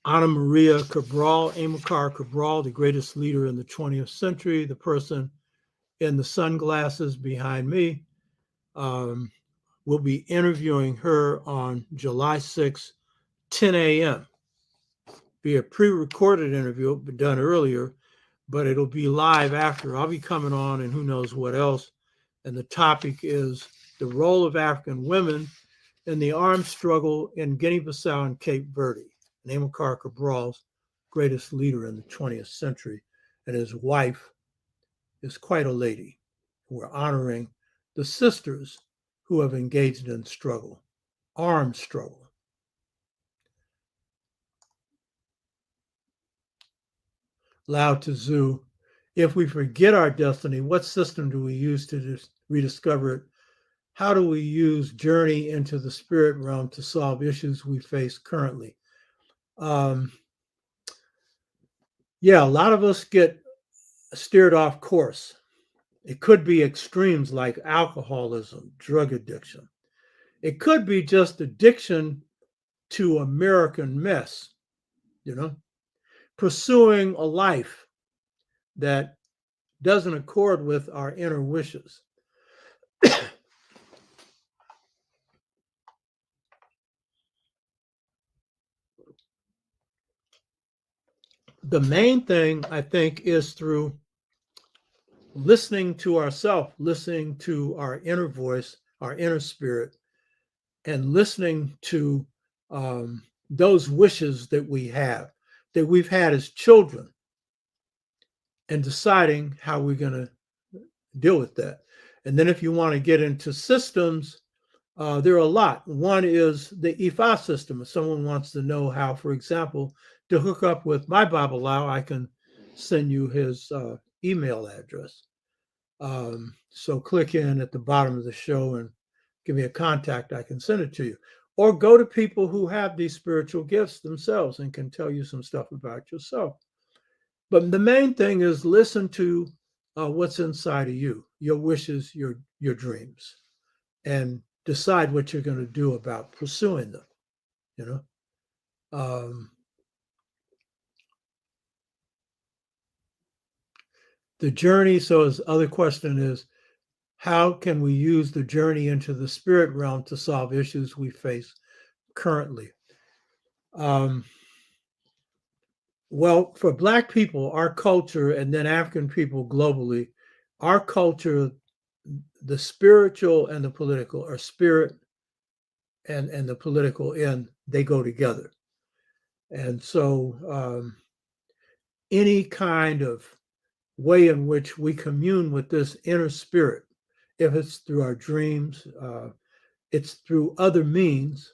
Ana Maria Cabral, Amilcar Cabral, the greatest leader in the 20th century, the person in the sunglasses behind me, we'll be interviewing her on July 6, 10 a.m. Be a pre-recorded interview, it'll be done earlier, but it'll be live after. I'll be coming on and who knows what else. And the topic is the role of African women in the armed struggle in Guinea-Bissau and Cape Verde. Amilcar Cabral's greatest leader in the 20th century, and his wife is quite a lady. We're honoring the sisters who have engaged in struggle, armed struggle. Lao Tzu, if we forget our destiny, what system do we use to rediscover it? How do we use journey into the spirit realm to solve issues we face currently? Yeah, a lot of us get steered off course. It could be extremes like alcoholism, drug addiction. It could be just addiction to American mess, pursuing a life that doesn't accord with our inner wishes. The main thing, I think, is through listening to ourselves, listening to our inner voice, our inner spirit, and listening to those wishes that we've had as children, and deciding how we're going to deal with that. And then if you want to get into systems, there are a lot. One is the Ifa system. If someone wants to know how, for example, to hook up with my Babalawo, I can send you his email address. So click in at the bottom of the show and give me a contact. I can send it to you. Or go to people who have these spiritual gifts themselves and can tell you some stuff about yourself. But the main thing is listen to what's inside of you, your wishes, your dreams, and decide what you're going to do about pursuing them. The journey. So his other question is, how can we use the journey into the spirit realm to solve issues we face currently? Well, for Black people, our culture, and then African people globally, our culture, the spiritual and the political, or spirit and the political end, they go together. And so any kind of way in which we commune with this inner spirit, if it's through our dreams, it's through other means,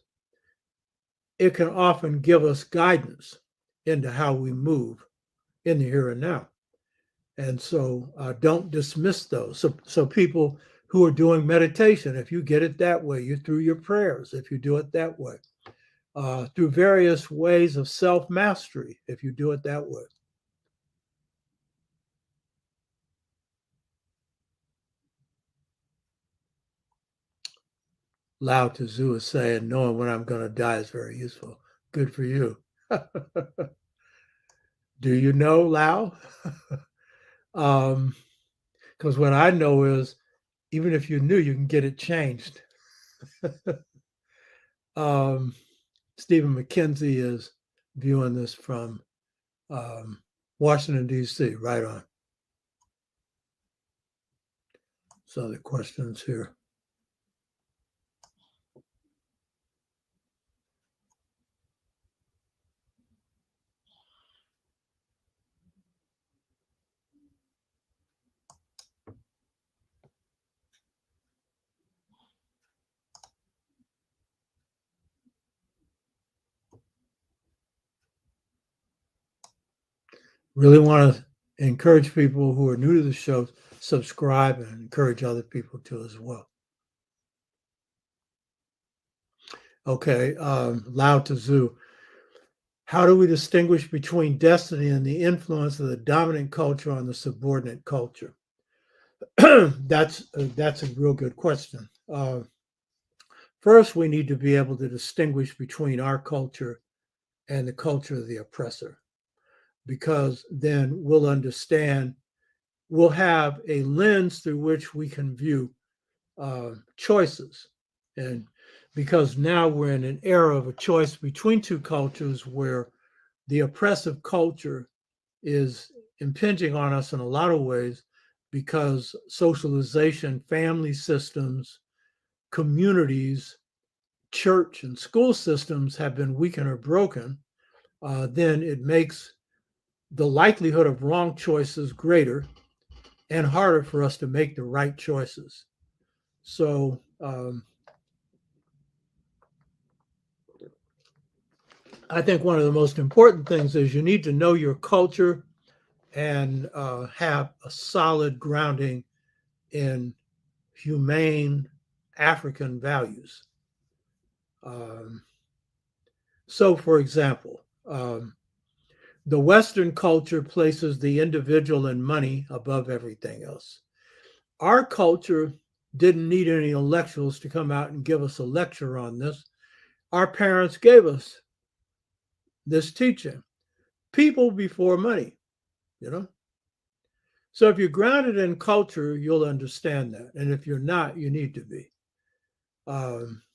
it can often give us guidance into how we move in the here and now. And so don't dismiss those. So people who are doing meditation, if you get it that way, you through your prayers, if you do it that way, through various ways of self-mastery, if you do it that way. Lao Tzu is saying, knowing when I'm going to die is very useful. Good for you. Do you know, Lao? Because what I know is, even if you knew, you can get it changed. Stephen McKenzie is viewing this from Washington, D.C. Right on. So the questions here. Really want to encourage people who are new to the show, subscribe, and encourage other people to as well. Okay, Lao Tzu. How do we distinguish between destiny and the influence of the dominant culture on the subordinate culture? That's a real good question. First, we need to be able to distinguish between our culture and the culture of the oppressor, because then we'll understand, we'll have a lens through which we can view choices. And because now we're in an era of a choice between two cultures where the oppressive culture is impinging on us in a lot of ways, because socialization, family systems, communities, church and school systems have been weakened or broken, then it makes the likelihood of wrong choices greater and harder for us to make the right choices. So I think one of the most important things is you need to know your culture and have a solid grounding in humane African values. So, for example, the Western culture places the individual and money above everything else. Our culture didn't need any intellectuals to come out and give us a lecture on this. Our parents gave us this teaching: people before money, you know? So if you're grounded in culture, you'll understand that. And if you're not, you need to be.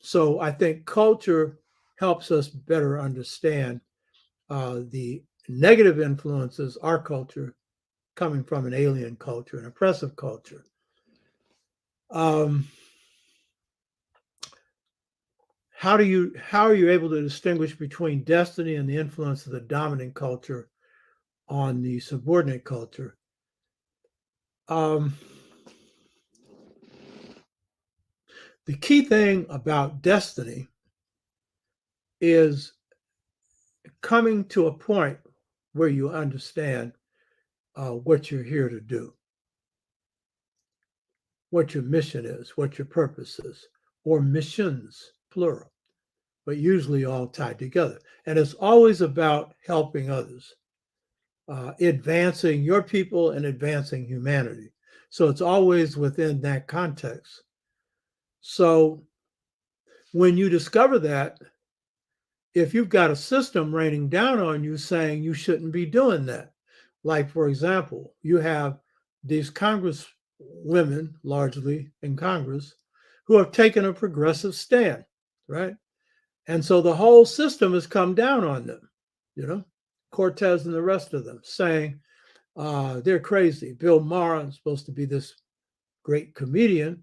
So I think culture helps us better understand the negative influences our culture coming from an alien culture, an oppressive culture. How are you able to distinguish between destiny and the influence of the dominant culture on the subordinate culture? The key thing about destiny is coming to a point where you understand what you're here to do, what your mission is, what your purpose is, or missions, plural, but usually all tied together. And it's always about helping others, advancing your people and advancing humanity. So it's always within that context. So when you discover that, if you've got a system raining down on you saying you shouldn't be doing that, like, for example, you have these Congress women, largely in Congress, who have taken a progressive stand, right? And so the whole system has come down on them, Cortez and the rest of them, saying they're crazy. Bill Maher is supposed to be this great comedian.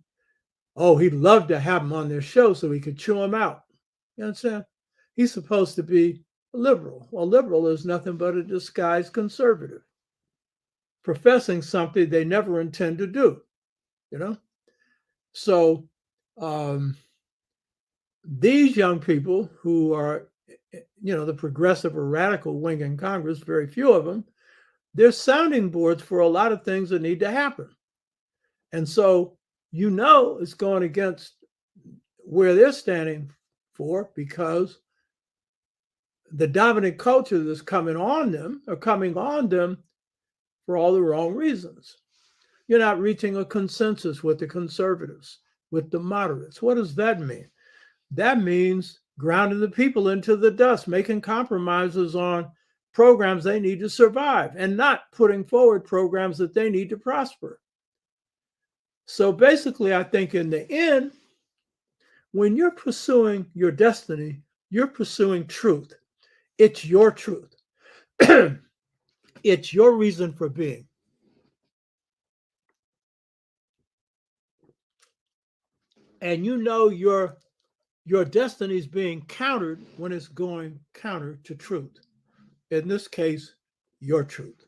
Oh, he'd love to have him on their show so he could chew him out. You understand? He's supposed to be a liberal. Well, liberal is nothing but a disguised conservative, professing something they never intend to do, So these young people who are, the progressive or radical wing in Congress, very few of them, they're sounding boards for a lot of things that need to happen. And so, it's going against where they're standing for, because the dominant culture that's coming on them for all the wrong reasons. You're not reaching a consensus with the conservatives, with the moderates. What does that mean? That means grounding the people into the dust, making compromises on programs they need to survive, and not putting forward programs that they need to prosper. So basically, I think in the end, when you're pursuing your destiny, you're pursuing truth. It's your truth. It's your reason for being. And your destiny is being countered when it's going counter to truth. In this case, your truth.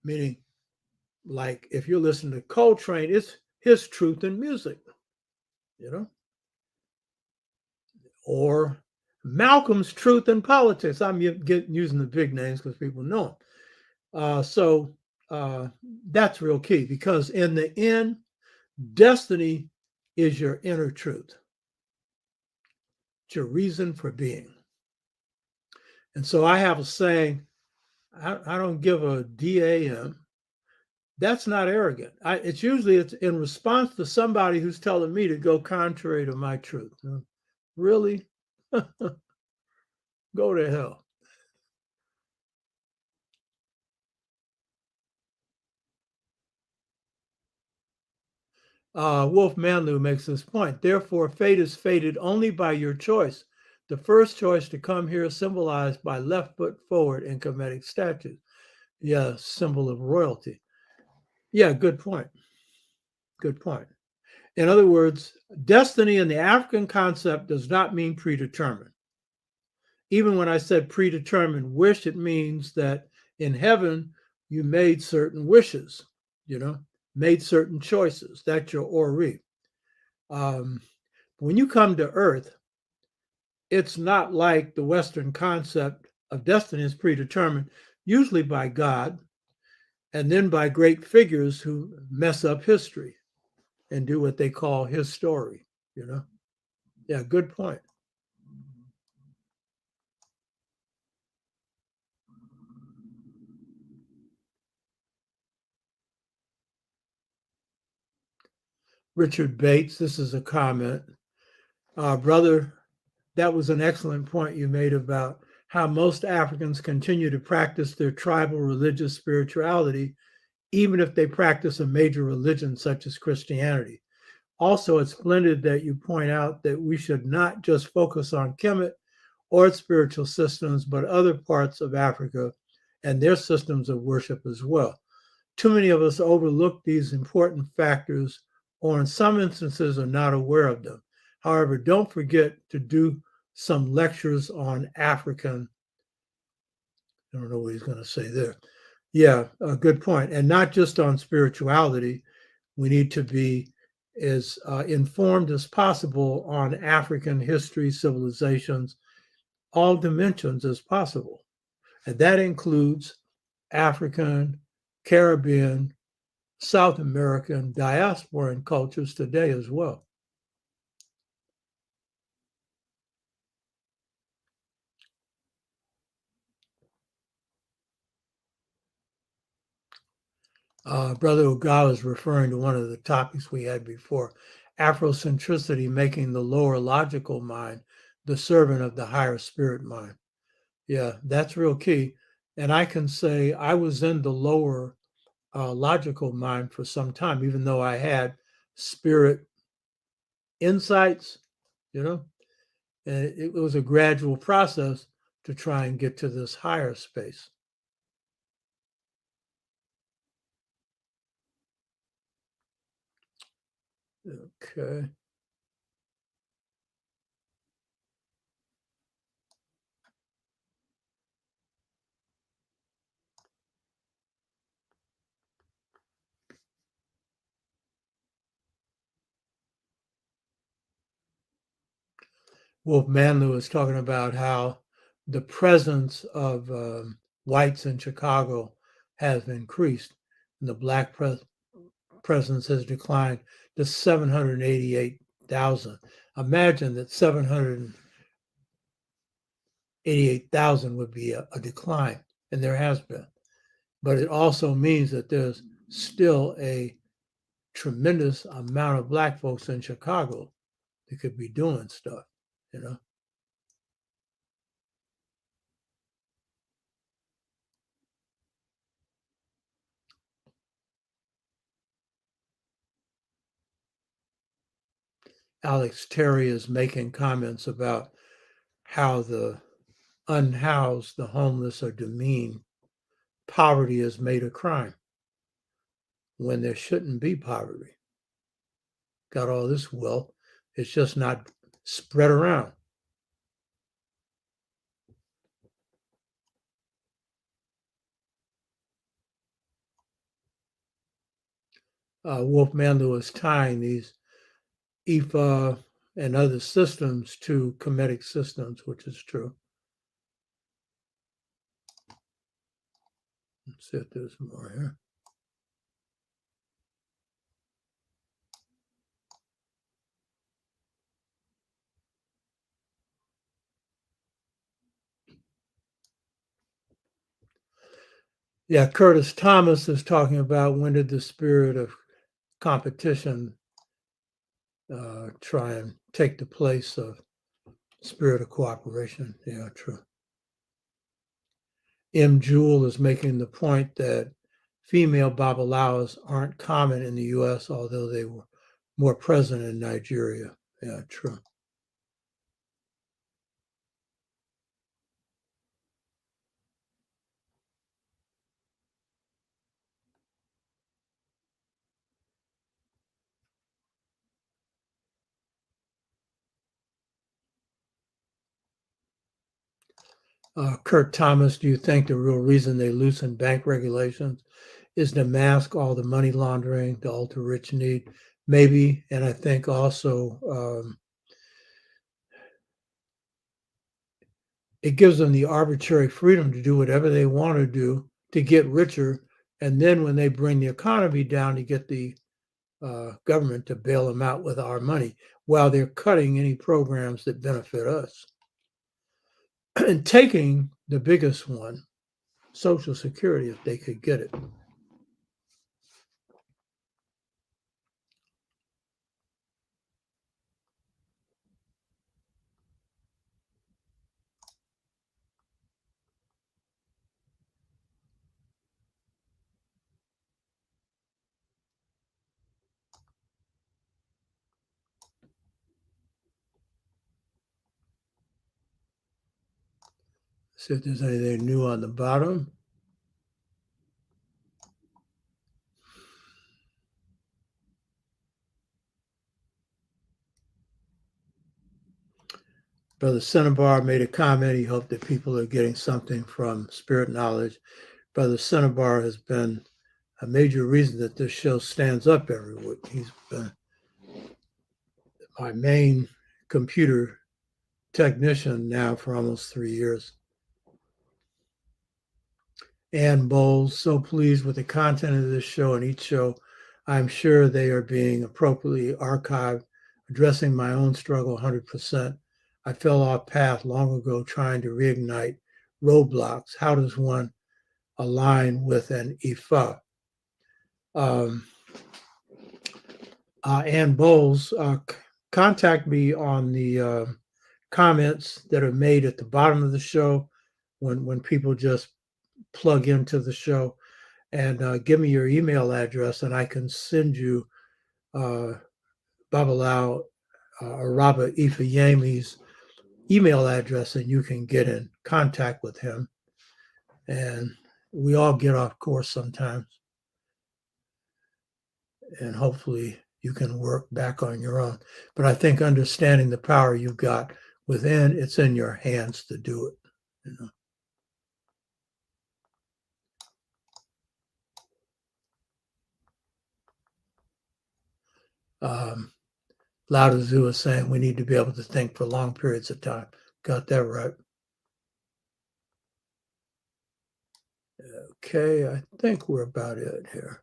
Meaning, like if you're listening to Coltrane, it's his truth in music, or Malcolm's truth in politics. I'm using the big names because people know them. So that's real key, because in the end, destiny is your inner truth. It's your reason for being. And so I have a saying, I don't give a damn. That's not arrogant. It's usually in response to somebody who's telling me to go contrary to my truth. Really? Go to hell. Wolf Manlu makes this point. Therefore, fate is fated only by your choice. The first choice to come here is symbolized by left foot forward in Kemetic statues. Yeah, symbol of royalty. Yeah, good point. Good point. In other words, destiny in the African concept does not mean predetermined. Even when I said predetermined wish, it means that in heaven, you made certain wishes, made certain choices. That's your ori. When you come to earth, it's not like the Western concept of destiny is predetermined, usually by God, and then by great figures who mess up history and do what they call his story, Yeah, good point. Richard Bates, this is a comment. Brother, that was an excellent point you made about how most Africans continue to practice their tribal religious spirituality, even if they practice a major religion such as Christianity. Also, it's splendid that you point out that we should not just focus on Kemet or its spiritual systems, but other parts of Africa and their systems of worship as well. Too many of us overlook these important factors, or in some instances are not aware of them. However, don't forget to do some lectures on African. I don't know what he's going to say there. Yeah, a good point. And not just on spirituality. We need to be as informed as possible on African history, civilizations, all dimensions as possible. And that includes African, Caribbean, South American diaspora and cultures today as well. Brother Ogawa is referring to one of the topics we had before, Afrocentricity, making the lower logical mind the servant of the higher spirit mind. Yeah, that's real key. And I can say I was in the lower logical mind for some time, even though I had spirit insights, and it was a gradual process to try and get to this higher space. Okay. Wolf Manley was talking about how the presence of whites in Chicago has increased, and the black presence has declined to 788,000. Imagine that 788,000 would be a decline, and there has been. But it also means that there's still a tremendous amount of black folks in Chicago that could be doing stuff, you know. Alex Terry is making comments about how the unhoused, the homeless are demeaned. Poverty is made a crime when there shouldn't be poverty. Got all this wealth, it's just not spread around. Wolfman Lewis tying these IFA and other systems to Kemetic systems, which is true. Let's see if there's more here. Yeah, Curtis Thomas is talking about when did the spirit of competition try and take the place of spirit of cooperation. Yeah, true. M. Jewell is making the point that female babalawas aren't common in the U.S., although they were more present in Nigeria. Yeah, true. Kurt Thomas, do you think the real reason they loosened bank regulations is to mask all the money laundering the ultra rich need? Maybe. And I think also it gives them the arbitrary freedom to do whatever they want to do to get richer. And then when they bring the economy down, to get the government to bail them out with our money while they're cutting any programs that benefit us. And taking the biggest one, Social Security, if they could get it. See if there's anything new on the bottom. Brother Cinnabar made a comment. He hoped that people are getting something from Spirit Knowledge. Brother Cinnabar has been a major reason that this show stands up every week. He's been my main computer technician now for almost 3 years. Ann Bowles, so pleased with the content of this show and each show. I'm sure they are being appropriately archived, addressing my own struggle 100%. I fell off path long ago trying to reignite roadblocks. How does one align with an IFA? Ann Bowles, contact me on the comments that are made at the bottom of the show when people just plug into the show, and give me your email address, and I can send you Babalawo Araba Ifeyemi's email address, and you can get in contact with him. And we all get off course sometimes, and hopefully you can work back on your own. But I think understanding the power you've got within, it's in your hands to do it. You know. Lao Tzu is saying we need to be able to think for long periods of time. Got that right. Okay, I think we're about it here.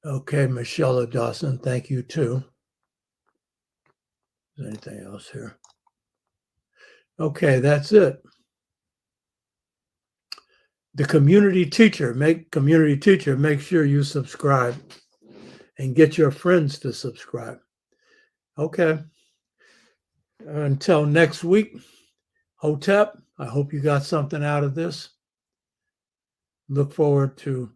Okay, Michelle Dawson, thank you too. Is there anything else here? Okay, that's it. The community teacher, make sure you subscribe and get your friends to subscribe. Okay. Until next week, Hotep, I hope you got something out of this. Look forward to